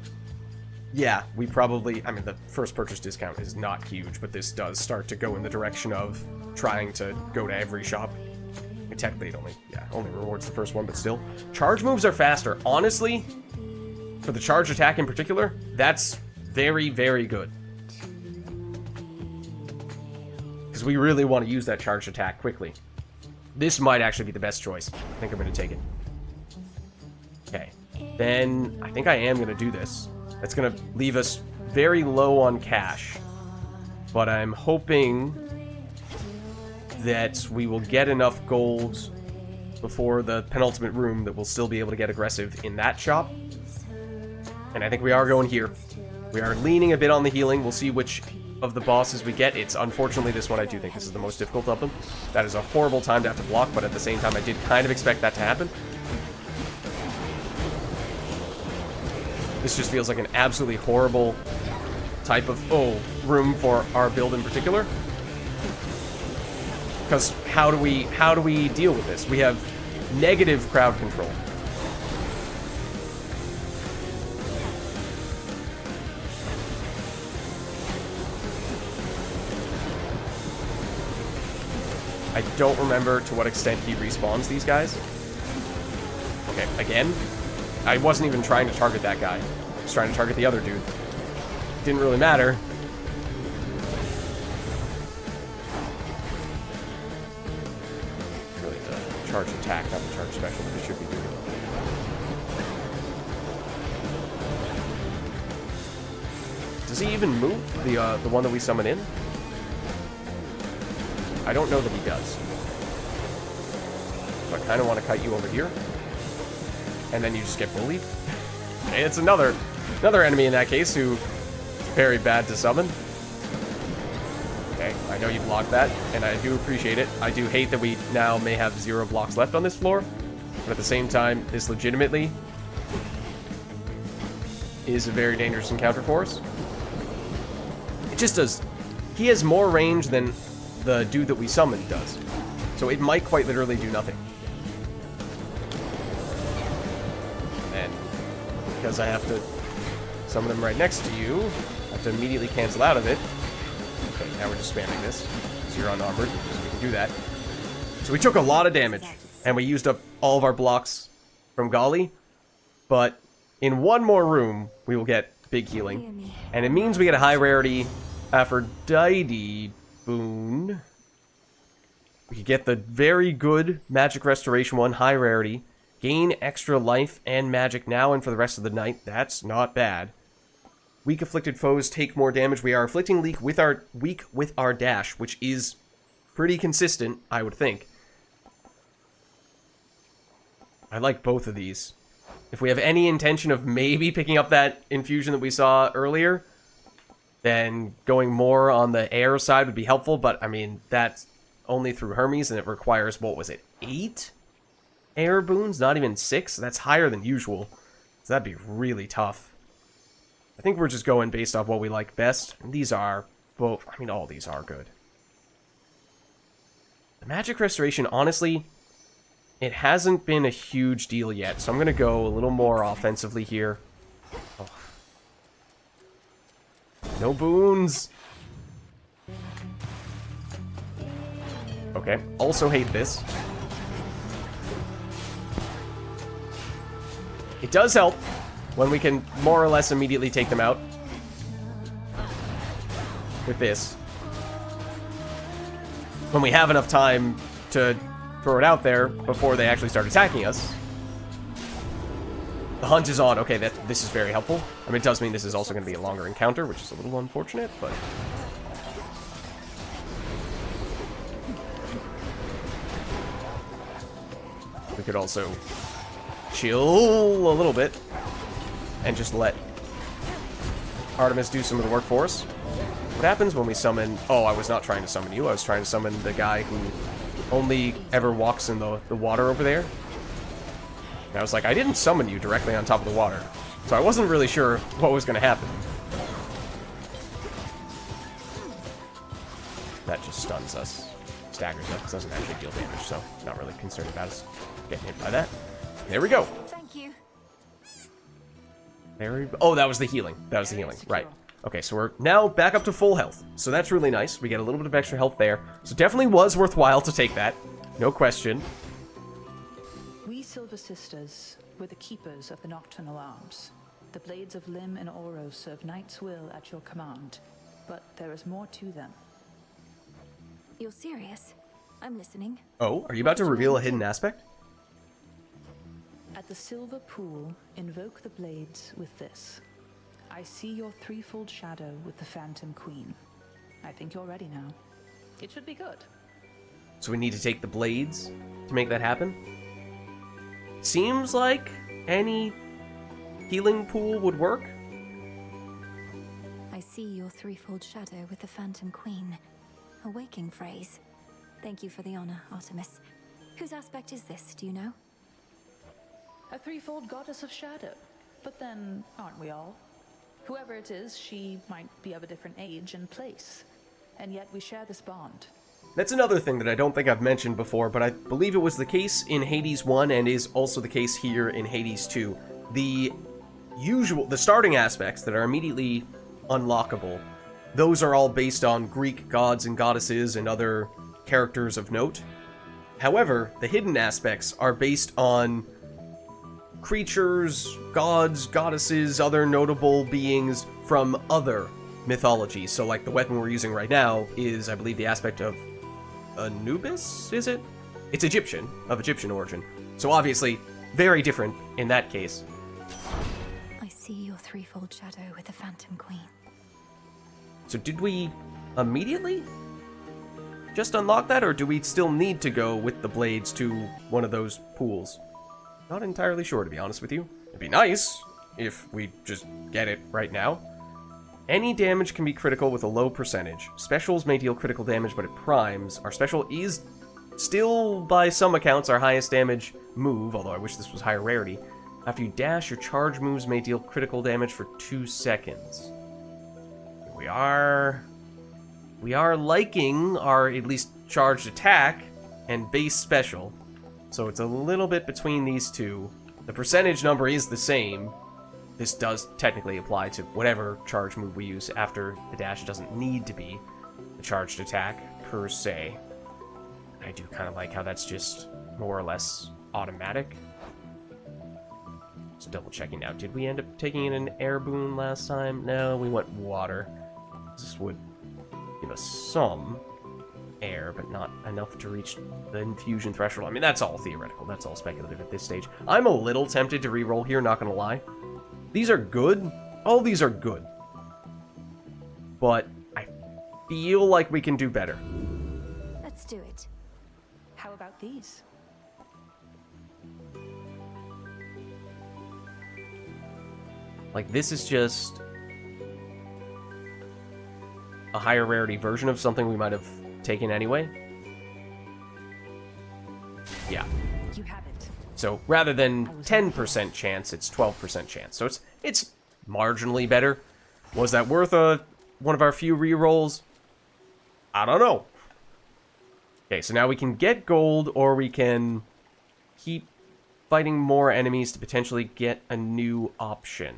yeah, we probably, I mean, the first purchase discount is not huge, but this does start to go in the direction of trying to go to every shop. I mean, technically, it only rewards the first one, but still. Charge moves are faster. Honestly, for the charge attack in particular, that's very, very good. Because we really want to use that charge attack quickly. This might actually be the best choice. I think I'm going to take it. Okay. Then I think I am going to do this. That's going to leave us very low on cash. But I'm hoping that we will get enough gold before the penultimate room that we'll still be able to get aggressive in that shop. And I think we are going here. We are leaning a bit on the healing. We'll see which of the bosses we get. It's unfortunately this one. I do think this is the most difficult of them. That is a horrible time to have to block, but at the same time I did kind of expect that to happen. This just feels like an absolutely horrible type of room for our build in particular. Because how do we deal with this? We have negative crowd control. I don't remember to what extent he respawns these guys. Okay, again, I wasn't even trying to target that guy. I was trying to target the other dude. Didn't really matter. Really the charge attack, not the charge special that it should be doing. Does he even move? The one that we summon in? I don't know that he does. So I kind of want to kite you over here. And then you just get bullied. Okay, it's another enemy in that case who is very bad to summon. Okay, I know you blocked that, and I do appreciate it. I do hate that we now may have 0 blocks left on this floor. But at the same time, this legitimately is a very dangerous encounter for us. It just does. He has more range than the dude that we summoned does. So it might quite literally do nothing. And because I have to summon him right next to you, I have to immediately cancel out of it. Okay, now we're just spamming this. So you're unarmored, so we can do that. So we took a lot of damage, and we used up all of our blocks from Golly. But in one more room, we will get big healing. And it means we get a high rarity Aphrodite boon. We could get the very good Magic Restoration one, high rarity. Gain extra life and magic now and for the rest of the night. That's not bad. Weak afflicted foes take more damage. We are afflicting weak with our dash, which is pretty consistent, I would think. I like both of these. If we have any intention of maybe picking up that infusion that we saw earlier, then going more on the air side would be helpful, but I mean, that's only through Hermes, and it requires, what was it, 8 air boons? Not even 6? That's higher than usual, so that'd be really tough. I think we're just going based off what we like best, and these are both, I mean, all these are good. The Magic Restoration, honestly, it hasn't been a huge deal yet, so I'm going to go a little more offensively here. Oh. No boons. Okay, also hate this. It does help when we can more or less immediately take them out with this. When we have enough time to throw it out there before they actually start attacking us. The hunt is on. Okay, this is very helpful. I mean, it does mean this is also going to be a longer encounter, which is a little unfortunate, but... we could also chill a little bit and just let Artemis do some of the work for us. What happens when we summon... oh, I was not trying to summon you. I was trying to summon the guy who only ever walks in the water over there. And I was like, I didn't summon you directly on top of the water. So I wasn't really sure what was going to happen. That just stuns us. Staggers us. Doesn't actually deal damage, so not really concerned about us getting hit by that. There we go. Thank you. Oh, that was the healing. That was the healing. Right. Okay, so we're now back up to full health. So that's really nice. We get a little bit of extra health there. So definitely was worthwhile to take that. No question. We Silver Sisters were the keepers of the Nocturnal Arms. The blades of Lim and Oro serve Knight's will at your command. But there is more to them. You're serious? I'm listening. Oh, are you about to reveal a hidden aspect? At the Silver Pool, invoke the blades with this. I see your threefold shadow with the Phantom Queen. I think you're ready now. It should be good. So we need to take the blades to make that happen? Seems like any healing pool would work. I see your threefold shadow with the Phantom Queen. A waking phrase. Thank you for the honor, Artemis. Whose aspect is this, do you know? A threefold goddess of shadow. But then, aren't we all? Whoever it is, she might be of a different age and place. And yet we share this bond. That's another thing that I don't think I've mentioned before, but I believe it was the case in Hades 1 and is also the case here in Hades 2. The starting aspects that are immediately unlockable, those are all based on Greek gods and goddesses and other characters of note. However, the hidden aspects are based on creatures, gods, goddesses, other notable beings from other mythologies. So like the weapon we're using right now is, I believe, the aspect of Anubis, is it? It's Egyptian, of Egyptian origin. So obviously, very different in that case. I see your threefold shadow with the Phantom Queen. So did we immediately just unlock that, or do we still need to go with the blades to one of those pools? Not entirely sure, to be honest with you. It'd be nice if we just get it right now. Any damage can be critical with a low percentage. Specials may deal critical damage, but it primes. Our special is still, by some accounts, our highest damage move, although I wish this was higher rarity. After you dash, your charge moves may deal critical damage for 2 seconds. We are liking our at least charged attack and base special, so it's a little bit between these two. The percentage number is the same. This does technically apply to whatever charge move we use after the dash. It doesn't need to be a charged attack, per se. I do kind of like how that's just more or less automatic. Just double checking now. Did we end up taking in an air boon last time? No, we went water. This would give us some air, but not enough to reach the infusion threshold. I mean, that's all theoretical. That's all speculative at this stage. I'm a little tempted to reroll here, not gonna lie. These are good. All these are good. But I feel like we can do better. Let's do it. How about these? Like, this is just a higher rarity version of something we might have taken anyway. Yeah. You have it. So rather than 10% chance, it's 12% chance. So it's marginally better. Was that worth one of our few rerolls? I don't know. Okay, so now we can get gold, or we can keep fighting more enemies to potentially get a new option.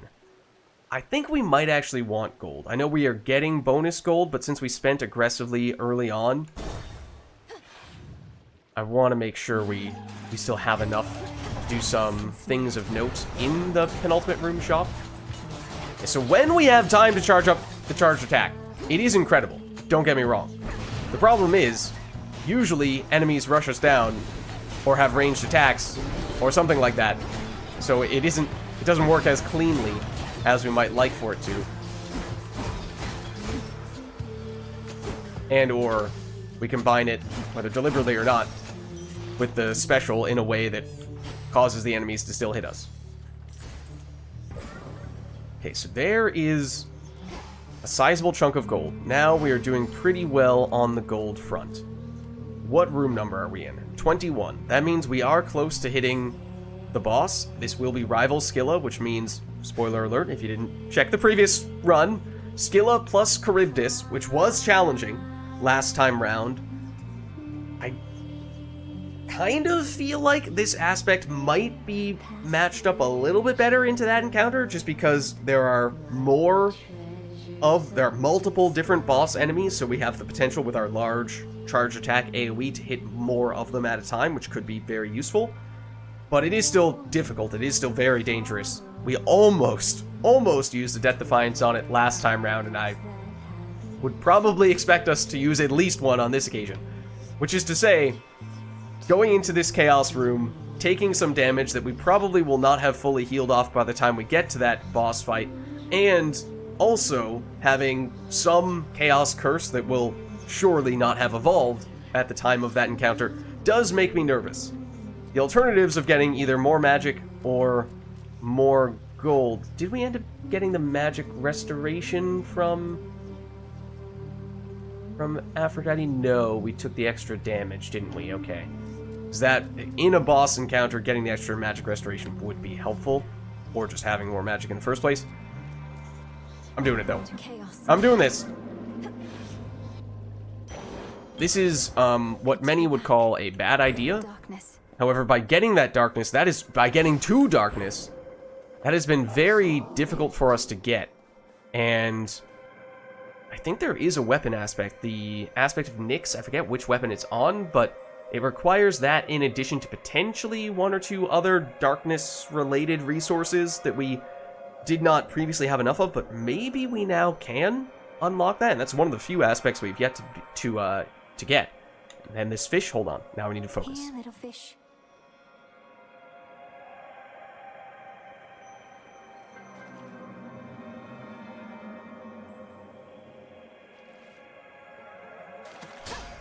I think we might actually want gold. I know we are getting bonus gold, but since we spent aggressively early on, I want to make sure we still have enough to do some things of note in the penultimate room shop. Okay, so when we have time to charge up the charged attack, it is incredible. Don't get me wrong. The problem is, usually enemies rush us down or have ranged attacks or something like that. So it doesn't work as cleanly as we might like for it to. And or we combine it, whether deliberately or not, with the special in a way that causes the enemies to still hit us. Okay, so there is a sizable chunk of gold. Now we are doing pretty well on the gold front. What room number are we in? 21. That means we are close to hitting the boss. This will be Rival Scylla, which means, spoiler alert if you didn't check the previous run, Scylla plus Charybdis, which was challenging last time round. I kind of feel like this aspect might be matched up a little bit better into that encounter, just because there are multiple different boss enemies, so we have the potential with our large charge attack AoE to hit more of them at a time, which could be very useful. But it is still difficult. It is still very dangerous. We almost used a Death Defiance on it last time round, and I would probably expect us to use at least one on this occasion. Which is to say, going into this Chaos Room, taking some damage that we probably will not have fully healed off by the time we get to that boss fight, and also having some Chaos Curse that will surely not have evolved at the time of that encounter, does make me nervous. The alternatives of getting either more magic or more gold. Did we end up getting the magic restoration from Aphrodite? No, we took the extra damage, didn't we? Okay. Is that, in a boss encounter, getting the extra magic restoration would be helpful? Or just having more magic in the first place? I'm doing it, though. I'm doing this. This is what many would call a bad idea. Darkness. However, by getting that darkness, by getting to darkness, that has been very difficult for us to get. And I think there is a weapon aspect. The aspect of Nyx, I forget which weapon it's on, but it requires that in addition to potentially one or two other darkness-related resources that we did not previously have enough of, but maybe we now can unlock that, and that's one of the few aspects we've yet to get. And this fish, hold on, now we need to focus. Here, little fish.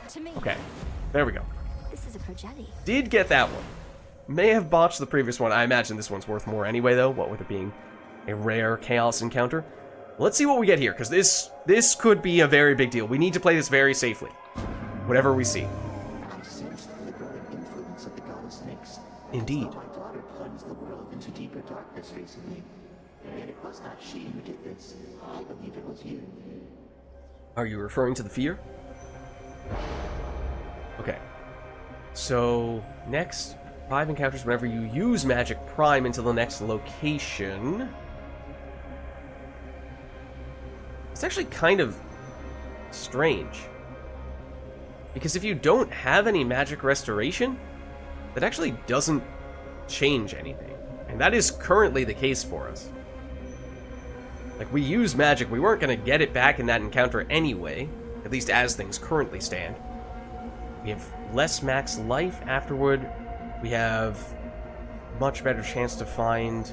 To me. Okay, there we go. This is a projelly. Did get that one. May have botched the previous one. I imagine this one's worth more anyway, though, what with it being a rare chaos encounter. Let's see what we get here, because this could be a very big deal. We need to play this very safely. Whatever we see. I sensed the growing influence of the goddess Nyx. Indeed. My daughter plunged the world into deeper darkness recently. And it was not she who did this. I believe it was you. Are you referring to the fear? Okay. So, next 5 encounters whenever you use Magic Prime until the next location. It's actually kind of strange. Because if you don't have any Magic Restoration, that actually doesn't change anything. And that is currently the case for us. Like, we use magic, we weren't going to get it back in that encounter anyway, at least as things currently stand. We have less max life afterward. We have much better chance to find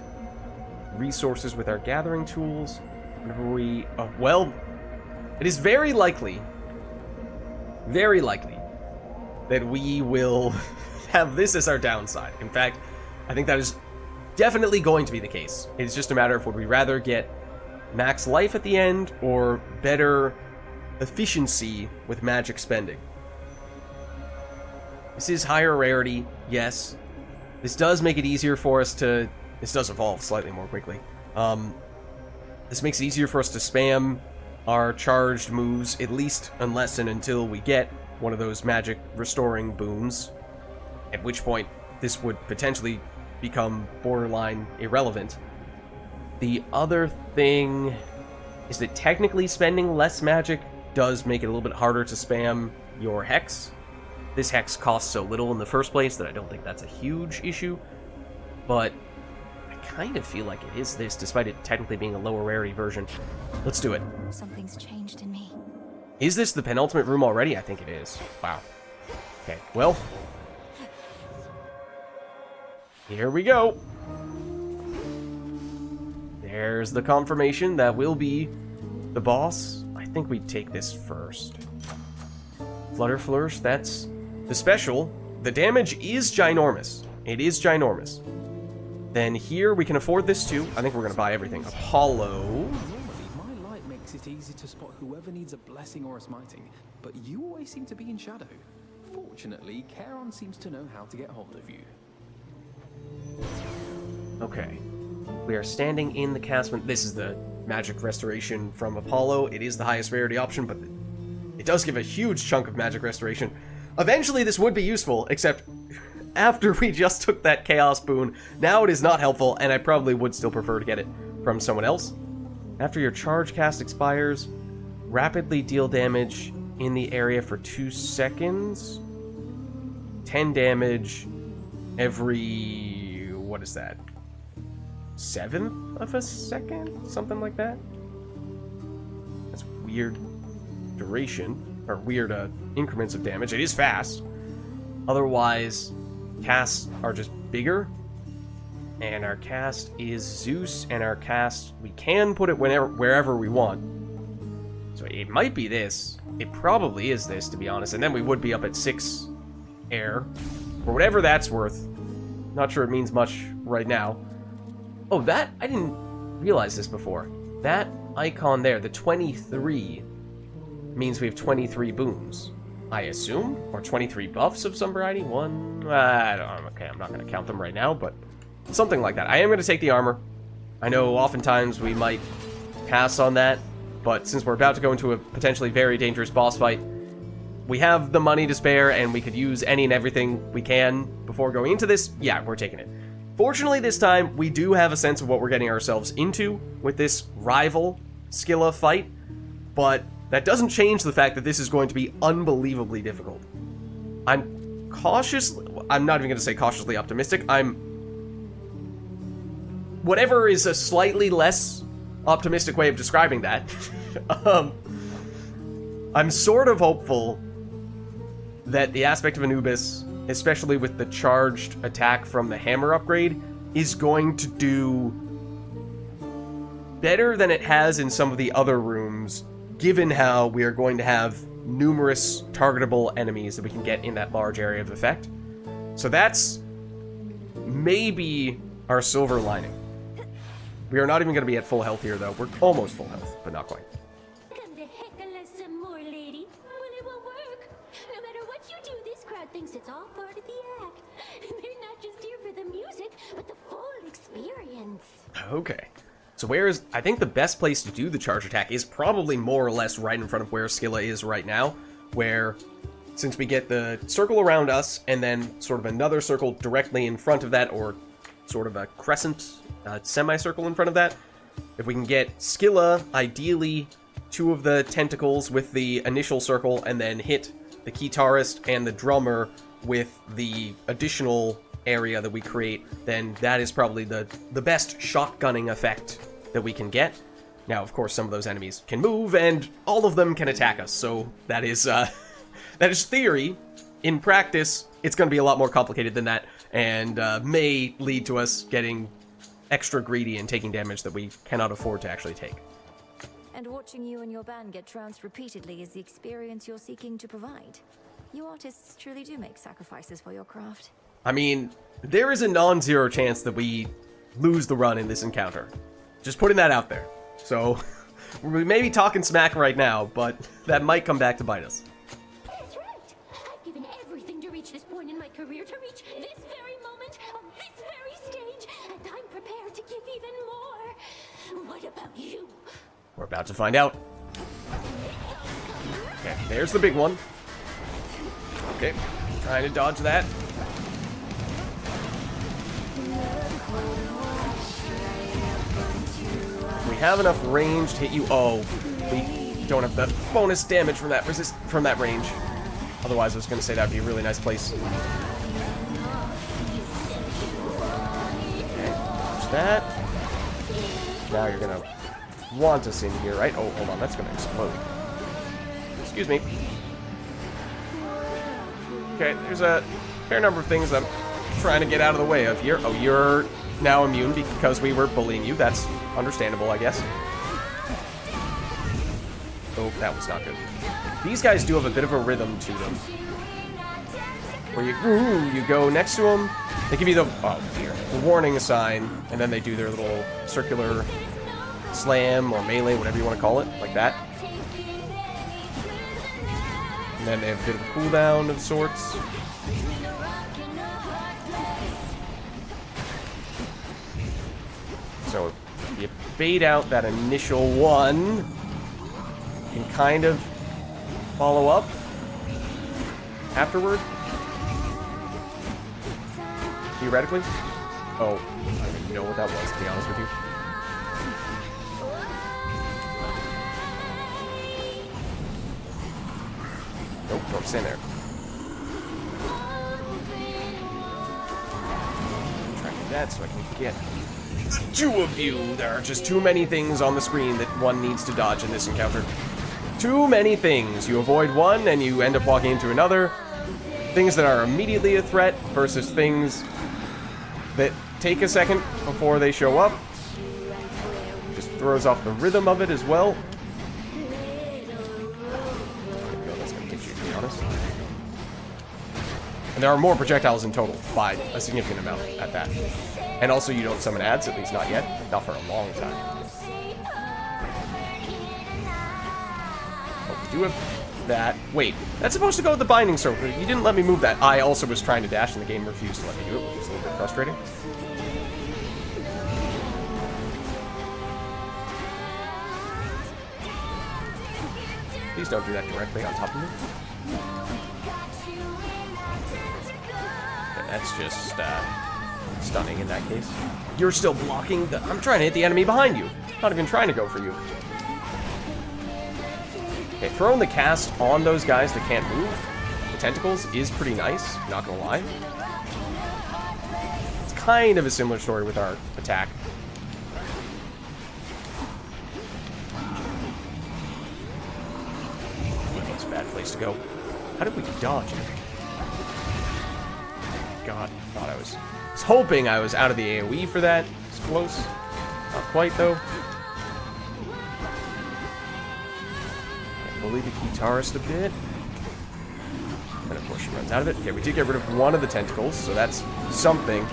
resources with our gathering tools. Whenever we... well, it is very likely that we will have this as our downside. In fact, I think that is definitely going to be the case. It's just a matter of would we rather get max life at the end or better efficiency with magic spending. This is higher rarity, yes. This does make it easier for us to... This does evolve slightly more quickly. This makes it easier for us to spam our charged moves, at least unless and until we get one of those magic restoring boons, at which point this would potentially become borderline irrelevant. The other thing is that technically spending less magic does make it a little bit harder to spam your hex. This hex costs so little in the first place that I don't think that's a huge issue, but I kind of feel like it is this, despite it technically being a lower rarity version. Let's do it. Something's changed in me. Is this the penultimate room already? I think it is. Wow. Okay, well. Here we go. There's the confirmation that will be the boss. I think we take this first. Flutter Flourish, that's the special. The damage is ginormous. It is ginormous. Then here we can afford this too. I think we're going to buy everything. Apollo. Normally, my light makes it easy to spot whoever needs a blessing or a smiting, but you always seem to be in shadow. Fortunately, Charon seems to know how to get hold of you. Okay. We are standing in the castment. This is the magic restoration from Apollo. It is the highest rarity option, but it does give a huge chunk of magic restoration. Eventually, this would be useful, except after we just took that chaos boon, now it is not helpful, and I probably would still prefer to get it from someone else. After your charge cast expires, rapidly deal damage in the area for 2 seconds. 10 damage every... what is that? 1/7 of a second? Something like that? That's weird duration, or weird increments of damage. It is fast. Otherwise, casts are just bigger. And our cast is Zeus, and our cast, we can put it wherever we want. So it might be this. It probably is this, to be honest. And then we would be up at 6 air. For whatever that's worth. Not sure it means much right now. Oh, that, I didn't realize this before. That icon there, the 23, means we have 23 boons, I assume? Or 23 buffs of some variety? I don't know. Okay, I'm not going to count them right now, but something like that. I am going to take the armor. I know oftentimes we might pass on that, but since we're about to go into a potentially very dangerous boss fight, we have the money to spare and we could use any and everything we can before going into this, yeah, we're taking it. Fortunately, this time, we do have a sense of what we're getting ourselves into with this rival Scylla fight, but that doesn't change the fact that this is going to be unbelievably difficult. I'm not even going to say cautiously optimistic, whatever is a slightly less optimistic way of describing that, I'm sort of hopeful that the aspect of Anubis, especially with the charged attack from the hammer upgrade, is going to do better than it has in some of the other rooms, given how we are going to have numerous targetable enemies that we can get in that large area of effect. So that's maybe our silver lining. We are not even going to be at full health here, though. We're almost full health, but not quite. Come to heckle us some more, lady. Well, it won't work. No matter what you do, this crowd thinks it's all part of the act. They're not just here for the music, but the full experience. Okay. So I think the best place to do the charge attack is probably more or less right in front of where Scylla is right now, where since we get the circle around us and then sort of another circle directly in front of that, or sort of a crescent semicircle in front of that, if we can get Scylla, ideally 2 of the tentacles with the initial circle, and then hit the guitarist and the drummer with the additional area that we create, then that is probably the best shotgunning effect that we can get. Now, of course, some of those enemies can move, and all of them can attack us, so that is theory. In practice, it's going to be a lot more complicated than that, and may lead to us getting extra greedy and taking damage that we cannot afford to actually take. And watching you and your band get trounced repeatedly is the experience you're seeking to provide. You artists truly do make sacrifices for your craft. I mean, there is a non-zero chance that we lose the run in this encounter. Just putting that out there. So, we may be talking smack right now, but that might come back to bite us. That's right. I've given everything to reach this point in my career, to reach this very moment on this very stage, and I'm prepared to give even more. What about you? We're about to find out. Okay, there's the big one. Okay, trying to dodge that. We have enough range to hit you. Oh, we don't have the bonus damage from that range. Otherwise, I was going to say that'd be a really nice place. Okay, watch that. Now you're going to want us in here, right? Oh, hold on, that's going to explode. Excuse me. Okay, there's a fair number of things I'm trying to get out of the way of here. Oh, you're now immune because we were bullying you. That's understandable, I guess. Oh, that was not good. These guys do have a bit of a rhythm to them. Where you go next to them, they give you the warning sign, and then they do their little circular slam or melee, whatever you want to call it, like that. And then they have a bit of a cooldown of sorts. So if you bait out that initial one, you can kind of follow up afterward. Theoretically. Oh, I don't even know what that was, to be honest with you. Nope, don't stand there. Try to do that so I can get 2 of you. There are just too many things on the screen that one needs to dodge in this encounter. Too many things. You avoid one and you end up walking into another. Things that are immediately a threat versus things that take a second before they show up. Just throws off the rhythm of it as well. That's gonna hit you, to be honest. And there are more projectiles in total, by a significant amount at that. And also you don't summon ads, at least not yet. Not for a long time. Oh, we do have that. Wait, that's supposed to go with the binding circle. You didn't let me move that. I also was trying to dash and the game refused to let me do it, which was a little bit frustrating. Please don't do that directly on top of me. Okay, that's just stunning in that case. You're still blocking the... I'm trying to hit the enemy behind you. Not even trying to go for you. Okay, throwing the cast on those guys that can't move, the tentacles, is pretty nice, not gonna lie. It's kind of a similar story with our attack. That's a bad place to go. How did we dodge it? God, I thought I was hoping I was out of the AoE for that. It's close. Not quite, though. Bully the guitarist a bit. And of course she runs out of it. Okay, we did get rid of one of the tentacles, so that's something.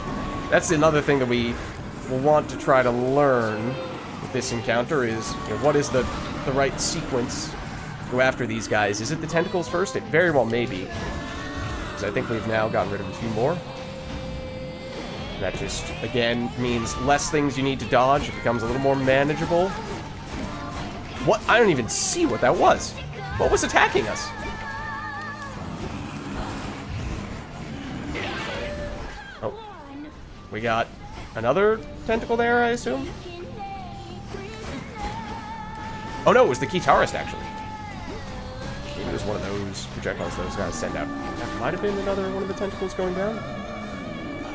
That's another thing that we will want to try to learn with this encounter is, you know, what is the right sequence to go after these guys. Is it the tentacles first? It very well may be. Because I think we've now gotten rid of a few more. That just, again, means less things you need to dodge. It becomes a little more manageable. What? I don't even see what that was. What was attacking us? Oh. We got another tentacle there, I assume? Oh no, it was the guitarist, actually. Maybe it was one of those projectiles those guys send out. That might have been another one of the tentacles going down.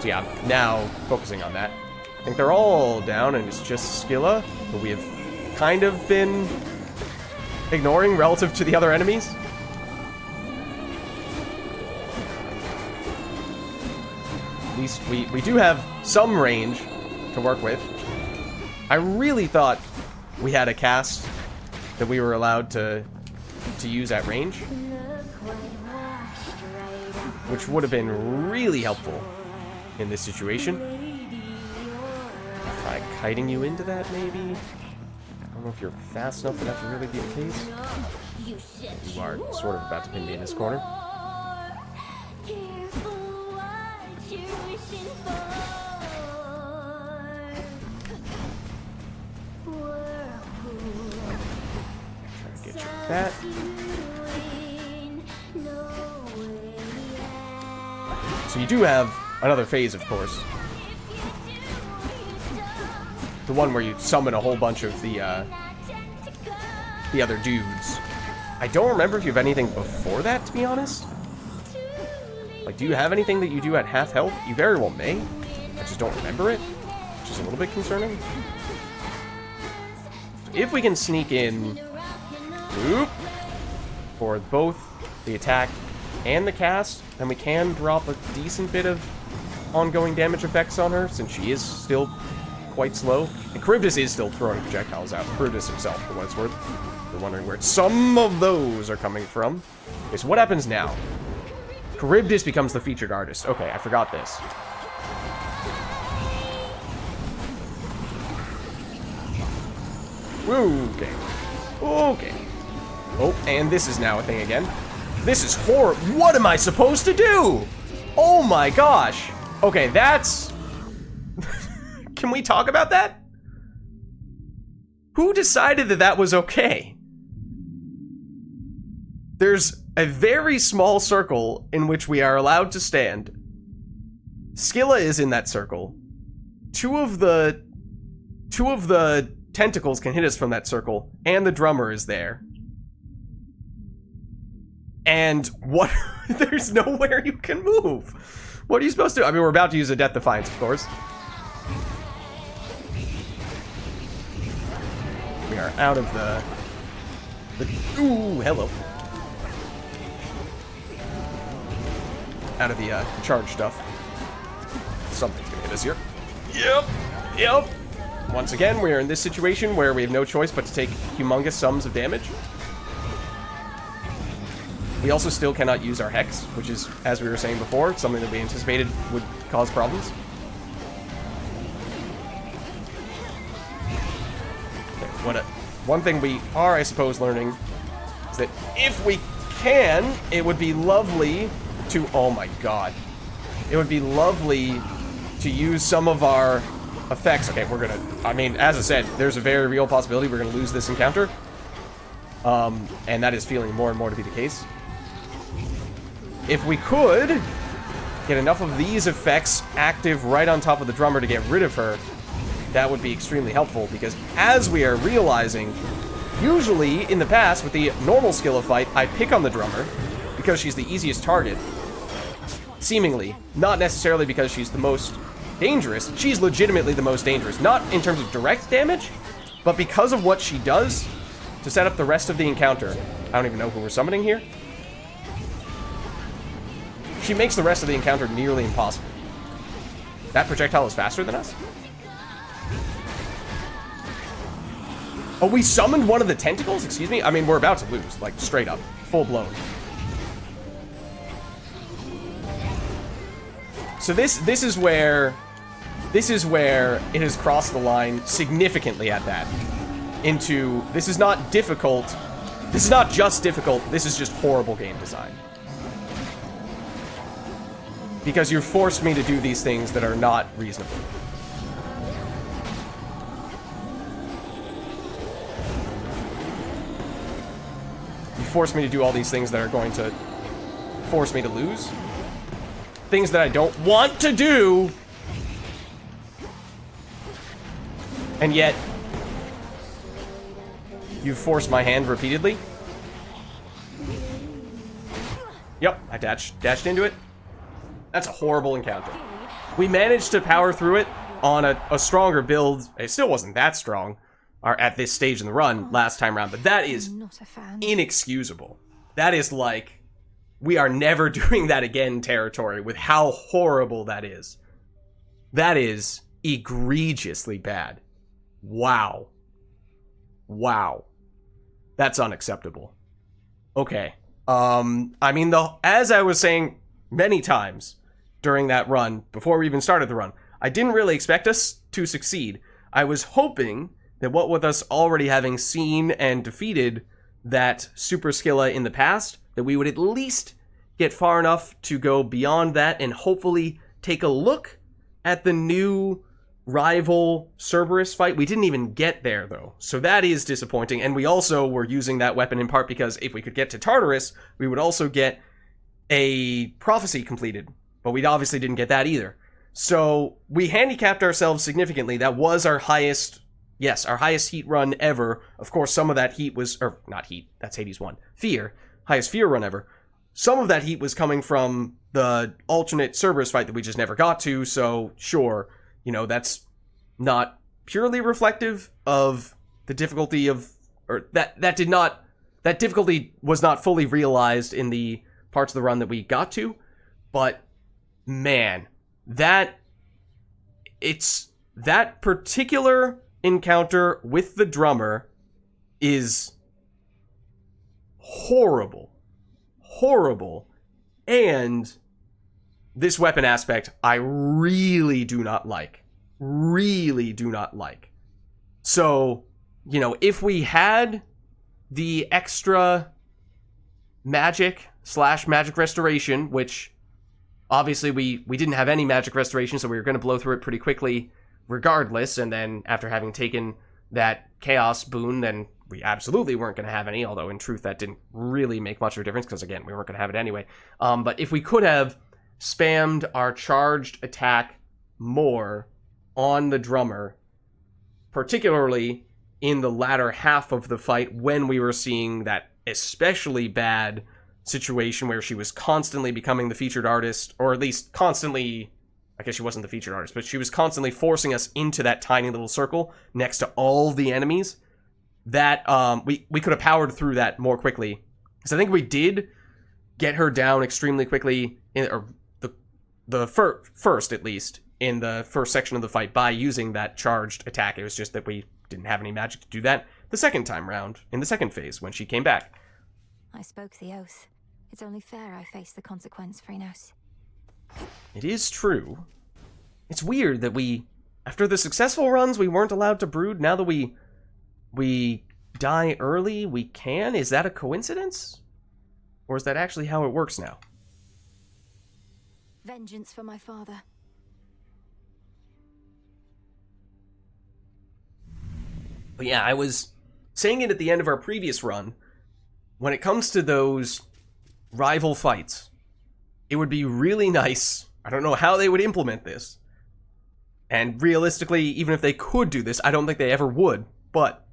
So yeah, now focusing on that. I think they're all down and it's just Scylla, but we have kind of been ignoring relative to the other enemies. At least we do have some range to work with. I really thought we had a cast that we were allowed to use at range, which would have been really helpful in this situation. Try kiting you into that, maybe? I don't know if you're fast enough for that to really be the case. You are sort of about to pin me in this corner. Try to get you with that. So you do have another phase, of course. The one where you summon a whole bunch of the other dudes. I don't remember if you have anything before that, to be honest. Like, do you have anything that you do at half health? You very well may. I just don't remember it, which is a little bit concerning. If we can sneak in whoop, for both the attack and the cast, then we can drop a decent bit of ongoing damage effects on her, since she is still quite slow. And Charybdis is still throwing projectiles out. Charybdis himself, for what it's worth. We're wondering where some of those are coming from. Okay, so what happens now? Charybdis becomes the featured artist. Okay, I forgot this. Okay. Okay. Oh, and this is now a thing again. This is horrible. What am I supposed to do? Oh my gosh. Okay, that's... Can we talk about that? Who decided that that was okay? There's a very small circle in which we are allowed to stand. Scylla is in that circle. Two of the tentacles can hit us from that circle, and the drummer is there. And what? There's nowhere you can move. What are you supposed to do? I mean, we're about to use a Death Defiance, of course. We are out of the ooh, hello. Out of the charge stuff. Something's gonna hit us here. Yep. Yep. Once again, we are in this situation where we have no choice but to take humongous sums of damage. We also still cannot use our Hex, which is, as we were saying before, something that we anticipated would cause problems. Okay, one thing we are, I suppose, learning is that if we can, it would be lovely to... Oh my god. It would be lovely to use some of our effects. Okay, we're gonna... I mean, as I said, there's a very real possibility we're gonna lose this encounter. And that is feeling more and more to be the case. if we could get enough of these effects active right on top of the drummer to get rid of her, that would be extremely helpful, because as we are realizing, usually in the past with the normal skill of fight, I pick on the drummer because she's the easiest target. Seemingly. Not necessarily because she's the most dangerous. She's legitimately the most dangerous. Not in terms of direct damage, but because of what she does to set up the rest of the encounter. I don't even know who we're summoning here. She makes the rest of the encounter nearly impossible. That projectile is faster than us? Oh, we summoned one of the tentacles? Excuse me? I mean, we're about to lose. Like, straight up. Full blown. So this is where it has crossed the line significantly at that. Into, this is not difficult. This is not just difficult. This is just horrible game design. Because you forced me to do these things that are not reasonable. You forced me to do all these things that are going to force me to lose. Things that I don't want to do. And yet, you've forced my hand repeatedly. Yep, I dashed into it. That's a horrible encounter. We managed to power through it on a stronger build. It still wasn't that strong at this stage in the run last time around, but that is inexcusable. That is like, we are never doing that again territory with how horrible that is. That is egregiously bad. Wow. Wow. That's unacceptable. Okay. I mean, as I was saying many times during that run, before we even started the run, I didn't really expect us to succeed. I was hoping that what with us already having seen and defeated that Super Skilla in the past, that we would at least get far enough to go beyond that and hopefully take a look at the new rival Cerberus fight. We didn't even get there, though, so that is disappointing, and we also were using that weapon in part because if we could get to Tartarus, we would also get a prophecy completed, but we obviously didn't get that either. So we handicapped ourselves significantly. That was our highest, yes, our highest heat run ever. Of course, some of that heat was, or not heat, that's Hades 1. Fear, highest fear run ever. Some of that heat was coming from the alternate Cerberus fight that we just never got to, so sure, you know, that's not purely reflective of the difficulty of, or that difficulty was not fully realized in the parts of the run that we got to, but man, that particular encounter with the drummer is horrible. Horrible. And this weapon aspect I really do not like. Really do not like. So, you know, if we had the extra magic / magic restoration, which obviously we didn't have any magic restoration, so we were going to blow through it pretty quickly regardless, and then after having taken that chaos boon, then we absolutely weren't going to have any, although in truth that didn't really make much of a difference, because again, we weren't going to have it anyway. But if we could have spammed our charged attack more on the drummer, particularly in the latter half of the fight when we were seeing that especially bad situation where she was constantly becoming the featured artist, or at least constantly, I guess she wasn't the featured artist, but she was constantly forcing us into that tiny little circle next to all the enemies, that we could have powered through that more quickly. Because I think we did get her down extremely quickly, or the first at least, in the first section of the fight by using that charged attack. It was just that we didn't have any magic to do that the second time round, in the second phase, when she came back. I spoke the oath. It's only fair I face the consequence, Phrynos. It is true. It's weird that after the successful runs, we weren't allowed to brood. Now that we die early, we can? Is that a coincidence? Or is that actually how it works now? Vengeance for my father. But yeah, I was saying it at the end of our previous run. When it comes to those rival fights, it would be really nice. I don't know how they would implement this. And realistically, even if they could do this, I don't think they ever would. But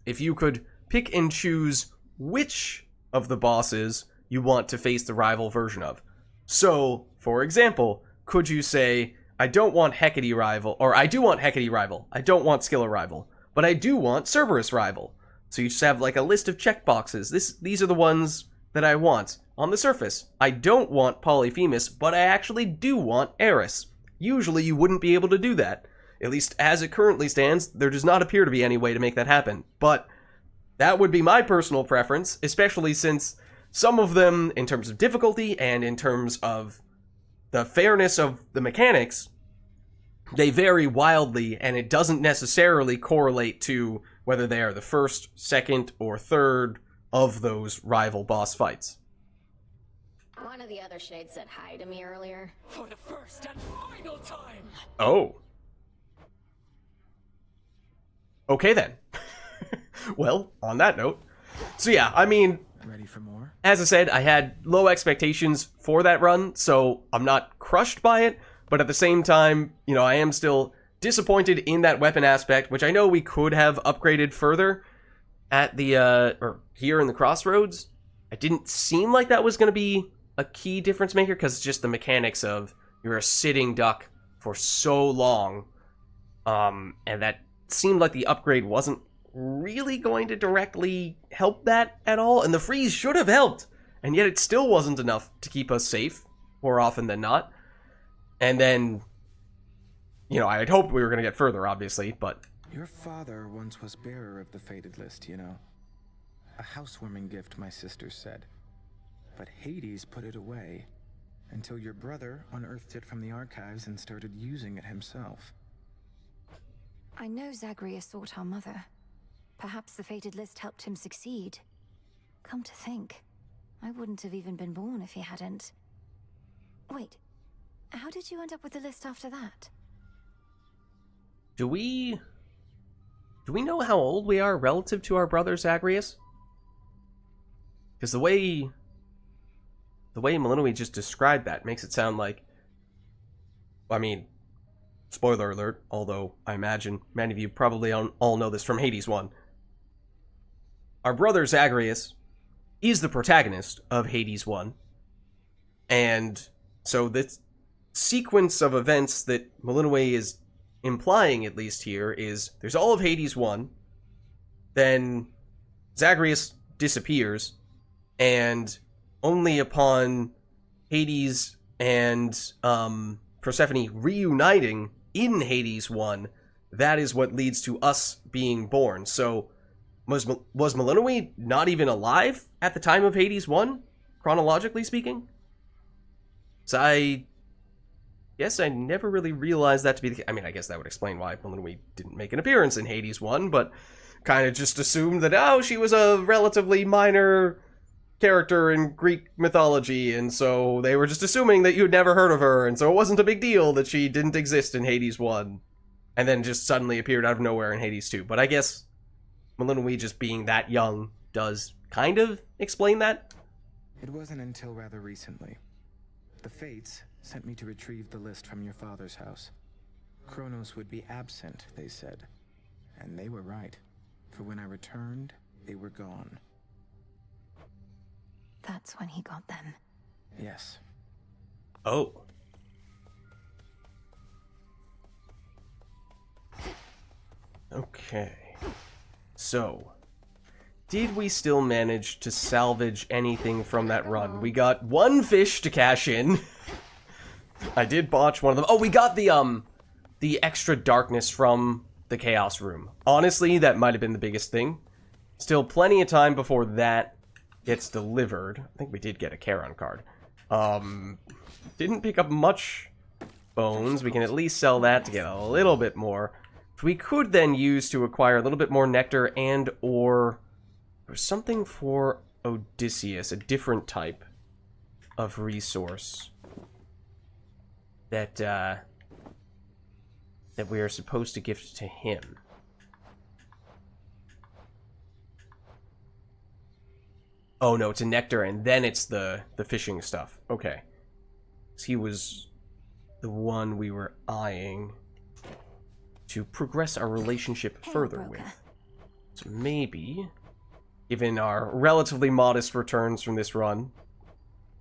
if you could pick and choose which of the bosses you want to face the rival version of. So, for example, could you say, I don't want Hecate rival, or I do want Hecate rival, I don't want Scylla rival, but I do want Cerberus rival. So you just have like a list of checkboxes. These are the ones that I want. On the surface, I don't want Polyphemus, but I actually do want Eris. Usually you wouldn't be able to do that. At least as it currently stands, there does not appear to be any way to make that happen. But that would be my personal preference, especially since some of them, in terms of difficulty and in terms of the fairness of the mechanics, they vary wildly, and it doesn't necessarily correlate to whether they are the first, second, or third of those rival boss fights. One of the other shades said hi to me earlier. For the first and final time! Oh. Okay then. Well, on that note. So yeah, I mean, ready for more? As I said, I had low expectations for that run, so I'm not crushed by it, but at the same time, you know, I am still disappointed in that weapon aspect, which I know we could have upgraded further at the, or here in the Crossroads. It didn't seem like that was going to be a key difference maker, because it's just the mechanics of you're a sitting duck for so long, and that seemed like the upgrade wasn't really going to directly help that at all, and the freeze should have helped, and yet it still wasn't enough to keep us safe more often than not. And then, you know, I had hoped we were going to get further, obviously, but... Your father once was bearer of the fated list, you know. A housewarming gift, my sister said. But Hades put it away, until your brother unearthed it from the archives and started using it himself. I know Zagreus sought our mother. Perhaps the fated list helped him succeed. Come to think, I wouldn't have even been born if he hadn't. Wait, how did you end up with the list after that? Do we know how old we are relative to our brother Zagreus? Because the way Melinoe just described that makes it sound like, I mean, spoiler alert, although I imagine many of you probably all know this from Hades 1. Our brother Zagreus is the protagonist of Hades 1. And so this sequence of events that Melinoe is implying, at least here, is there's all of Hades 1, then Zagreus disappears, and only upon Hades and Persephone reuniting in Hades 1, that is what leads to us being born. So, was Melinoe not even alive at the time of Hades 1, chronologically speaking? So I guess I never really realized that to be the case. I mean, I guess that would explain why Melinoe didn't make an appearance in Hades 1, but kind of just assumed that, oh, she was a relatively minor character in Greek mythology, and so they were just assuming that you'd never heard of her, and so it wasn't a big deal that she didn't exist in Hades 1, and then just suddenly appeared out of nowhere in Hades 2. But I guess Melinoe just being that young does kind of explain that. It wasn't until rather recently. The Fates sent me to retrieve the list from your father's house. Kronos would be absent, they said. And they were right. For when I returned, they were gone. That's when he got them. Yes. Oh. Okay. So, did we still manage to salvage anything from that run? We got one fish to cash in. I did botch one of them. Oh, we got the extra darkness from the Chaos Room. Honestly, that might have been the biggest thing. Still plenty of time before that gets delivered. I think we did get a Charon card. Didn't pick up much bones. We can at least sell that to get a little bit more. We could then use to acquire a little bit more nectar and or something for Odysseus, a different type of resource that we are supposed to gift to him. Oh no, it's a nectar and then it's the fishing stuff. Okay. He was the one we were eyeing to progress our relationship further with. So maybe, given our relatively modest returns from this run,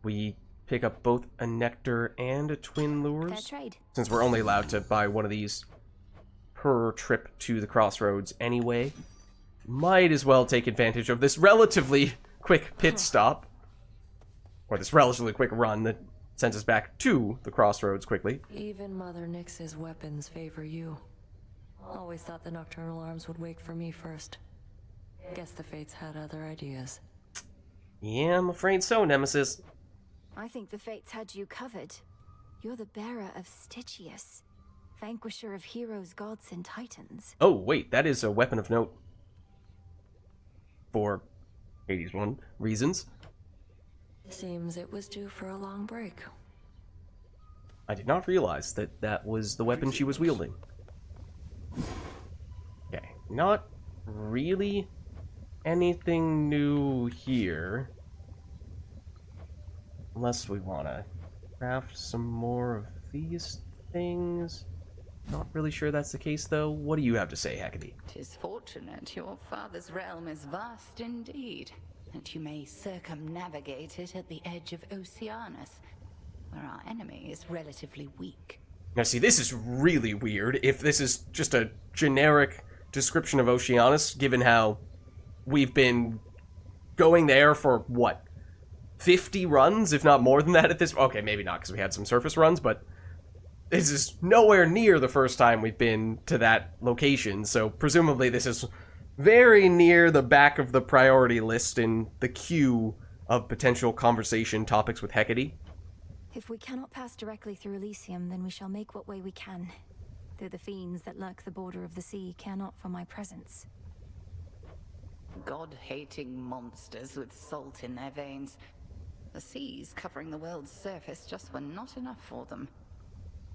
we pick up both a nectar and a twin lures. Fair trade. Since we're only allowed to buy one of these per trip to the crossroads anyway, might as well take advantage of this relatively quick pit stop, or this relatively quick run that sends us back to the crossroads quickly. Even Mother Nyx's weapons favor you. Always thought the Nocturnal Arms would wake for me first. Guess the Fates had other ideas. Yeah, I'm afraid so, Nemesis. I think the Fates had you covered. You're the bearer of Stygius, vanquisher of heroes, gods, and titans. Oh, wait, that is a weapon of note. For 81 reasons. Seems it was due for a long break. I did not realize that that was the weapon she was wielding. Okay, not really anything new here. Unless we want to craft some more of these things. Not really sure that's the case, though. What do you have to say, Hecate? 'Tis fortunate your father's realm is vast indeed, that you may circumnavigate it at the edge of Oceanus, where our enemy is relatively weak. Now see, this is really weird if this is just a generic description of Oceanus, given how we've been going there for, what, 50 runs, if not more than that at this... Okay, maybe not, because we had some surface runs, but this is nowhere near the first time we've been to that location, so presumably this is very near the back of the priority list in the queue of potential conversation topics with Hecate. If we cannot pass directly through Elysium, then we shall make what way we can. Though the fiends that lurk the border of the sea care not for my presence. God-hating monsters with salt in their veins. The seas covering the world's surface just were not enough for them.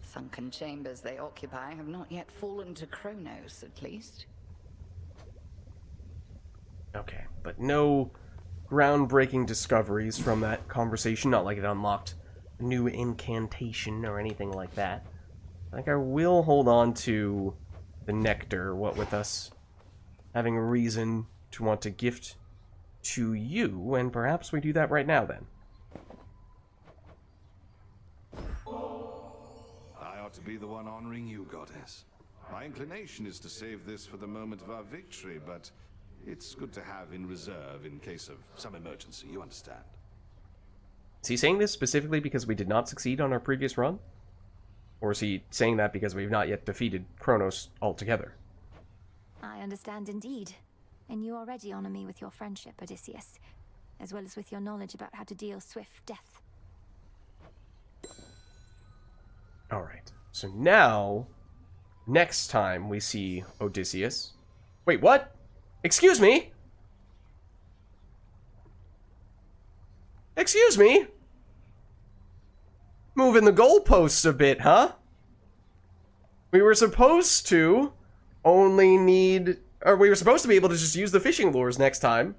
Sunken chambers they occupy have not yet fallen to Kronos, at least. Okay, but no groundbreaking discoveries from that conversation, not like it unlocked a new incantation or anything like that. I think I will hold on to the nectar, what with us having a reason to want to gift to you, and perhaps we do that right now then. I ought to be the one honoring you, Goddess. My inclination is to save this for the moment of our victory, but it's good to have in reserve in case of some emergency, you understand. Is he saying this specifically because we did not succeed on our previous run? Or is he saying that because we've not yet defeated Kronos altogether? I understand indeed. And you already honor me with your friendship, Odysseus, as well as with your knowledge about how to deal swift death. Alright, so now, next time we see Odysseus... Wait, what? Excuse me? Excuse me? Moving the goalposts a bit, huh? We were supposed to only need... Or we were supposed to be able to just use the fishing lures next time.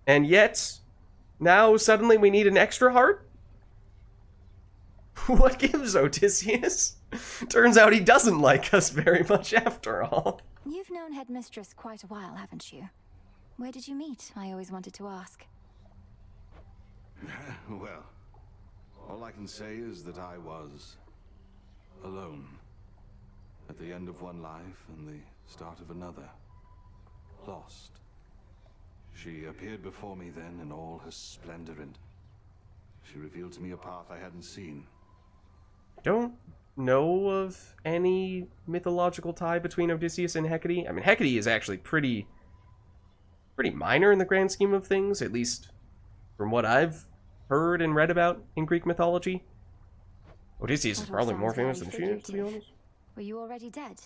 And yet, now suddenly we need an extra heart? What gives, Odysseus? Turns out he doesn't like us very much after all. You've known Headmistress quite a while, haven't you? Where did you meet? I always wanted to ask. Well, all I can say is that I was alone. At the end of one life and the start of another. Lost. She appeared before me then in all her splendor, and she revealed to me a path I hadn't seen. Don't know of any mythological tie between Odysseus and Hecate. I mean, Hecate is actually pretty minor in the grand scheme of things, at least from what I've heard and read about in Greek mythology. Odysseus is probably more famous than she is, to be honest. Were you already dead?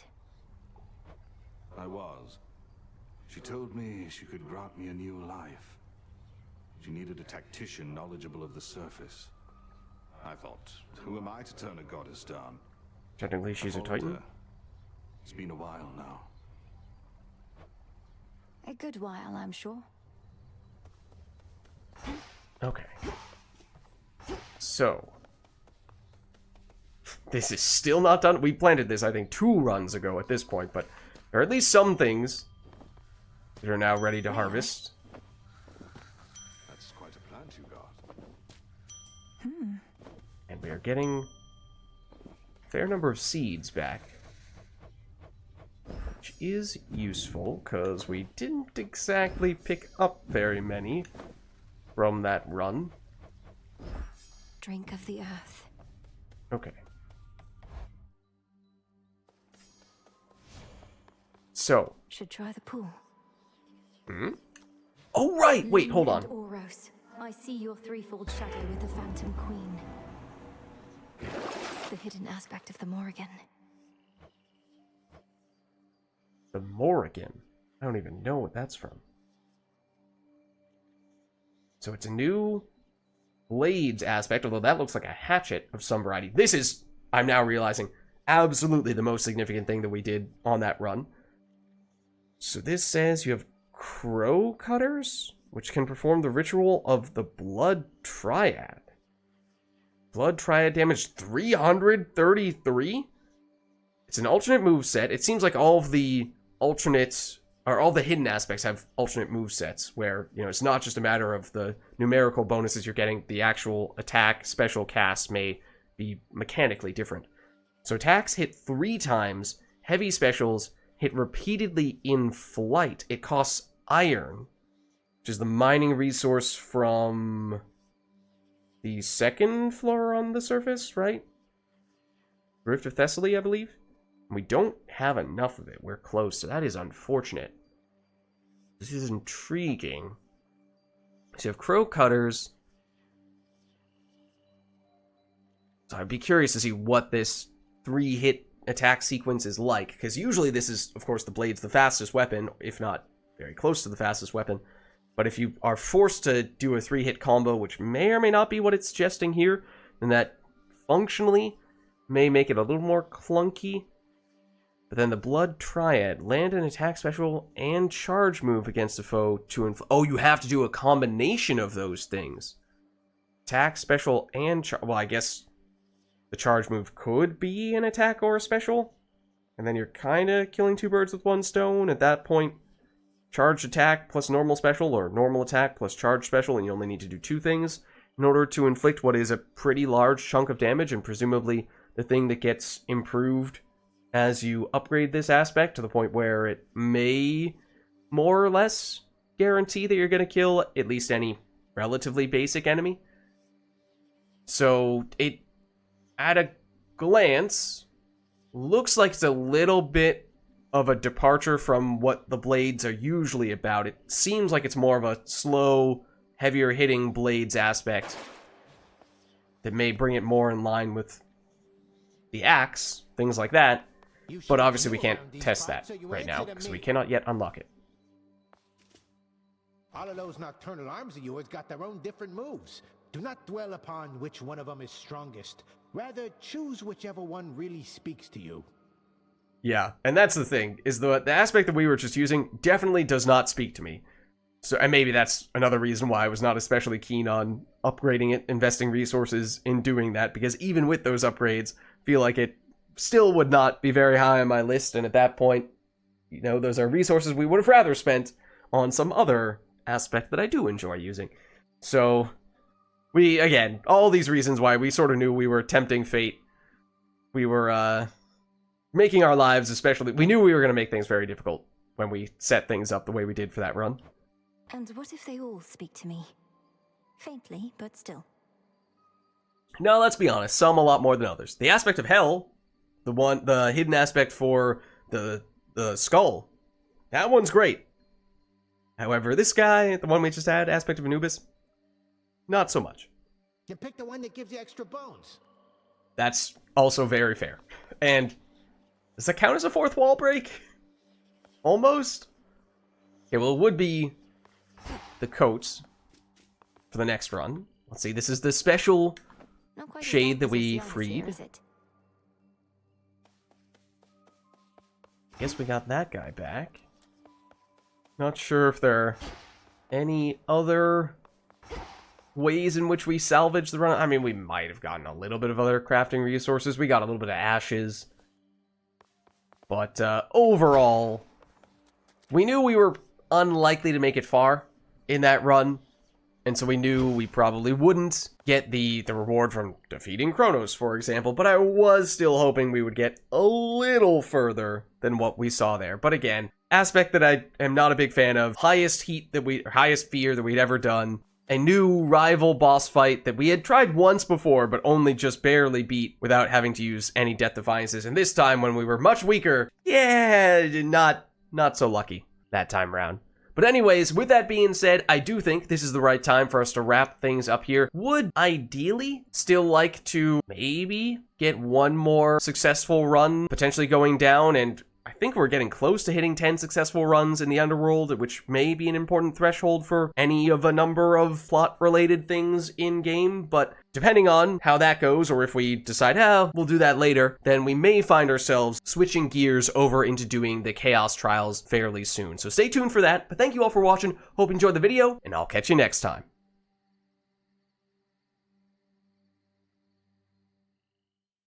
I was. She told me she could grant me a new life. She needed a tactician knowledgeable of the surface. I thought, who am I to turn a goddess down? Technically, she's a titan. It's been a while now. A good while, I'm sure. Okay. So, this is still not done. We planted this, I think, 2 runs ago at this point, but there are at least some things that are now ready to harvest. That's quite a plant you got. And we are getting a fair number of seeds back. Which is useful, because we didn't exactly pick up very many from that run. Drink of the earth. Okay. So. Should try the pool. Oh, right! Wait, hold on. Oros, I see your threefold shadow with the Phantom Queen. The hidden aspect of the Morrigan. The Morrigan? I don't even know what that's from. So it's a new blades aspect, although that looks like a hatchet of some variety. This is, I'm now realizing, absolutely the most significant thing that we did on that run. So this says you have crow cutters, which can perform the ritual of the Blood Triad. Blood Triad damage 333? It's an alternate move set. It seems like all of the alternates, or all the hidden aspects have alternate move sets, where, you know, it's not just a matter of the numerical bonuses you're getting, the actual attack special casts may be mechanically different. So attacks hit 3 times, heavy specials hit repeatedly in flight. It costs iron, which is the mining resource from the 2nd floor on the surface, right? Rift of Thessaly, I believe. We don't have enough of it. We're close, so that is unfortunate. This is intriguing. So you have crow cutters. So I'd be curious to see what this 3-hit attack sequence is like, because usually this is, of course, the blade's the fastest weapon, if not very close to the fastest weapon. But if you are forced to do a 3-hit combo, which may or may not be what it's suggesting here, then that functionally may make it a little more clunky. But then the Blood Triad, land an attack special and charge move against a foe to oh, you have to do a combination of those things. Attack, special, and well, I guess the charge move could be an attack or a special. And then you're kind of killing 2 birds with 1 stone. At that point, charged attack plus normal special, or normal attack plus charged special, and you only need to do 2 things in order to inflict what is a pretty large chunk of damage, and presumably the thing that gets improved as you upgrade this aspect to the point where it may more or less guarantee that you're going to kill at least any relatively basic enemy. So it, at a glance, looks like it's a little bit of a departure from what the blades are usually about. It seems like it's more of a slow, heavier hitting blades aspect that may bring it more in line with the axe, things like that. But obviously we can't test that right now, because we cannot yet unlock it. All of those nocturnal arms of yours got their own different moves. Do not dwell upon which one of them is strongest. Rather, choose whichever one really speaks to you. Yeah, and that's the thing, is the aspect that we were just using definitely does not speak to me. So, and maybe that's another reason why I was not especially keen on upgrading it, investing resources in doing that, because even with those upgrades, I feel like it still would not be very high on my list, and at that point, you know, those are resources we would have rather spent on some other aspect that I do enjoy using. So, we, again, all these reasons why we sort of knew we were tempting fate. We were, making our lives especially, we knew we were going to make things very difficult when we set things up the way we did for that run. And what if they all speak to me? Faintly, but still. No, let's be honest, some a lot more than others. The aspect of hell, the hidden aspect for the skull, that one's great. However, this guy, the one we just had, aspect of Anubis, not so much. You pick the one that gives you extra bones. That's also very fair. And does that count as a 4th wall break? Almost? Okay, well, it would be the coats for the next run. Let's see, this is the special shade that we freed. Guess we got that guy back. Not sure if there are any other ways in which we salvaged the run. I mean, we might have gotten a little bit of other crafting resources. We got a little bit of ashes. But overall, we knew we were unlikely to make it far in that run. And so we knew we probably wouldn't get the reward from defeating Kronos, for example. But I was still hoping we would get a little further than what we saw there. But again, aspect that I am not a big fan of. Highest fear that we'd ever done. A new rival boss fight that we had tried once before, but only just barely beat without having to use any death defiances. And this time, when we were much weaker, yeah, not so lucky that time round. But anyways, with that being said, I do think this is the right time for us to wrap things up here. Would ideally still like to maybe get one more successful run, potentially going down, and I think we're getting close to hitting 10 successful runs in the Underworld, which may be an important threshold for any of a number of plot-related things in-game, but depending on how that goes, or if we decide, we'll do that later, then we may find ourselves switching gears over into doing the Chaos Trials fairly soon. So stay tuned for that, but thank you all for watching, hope you enjoyed the video, and I'll catch you next time.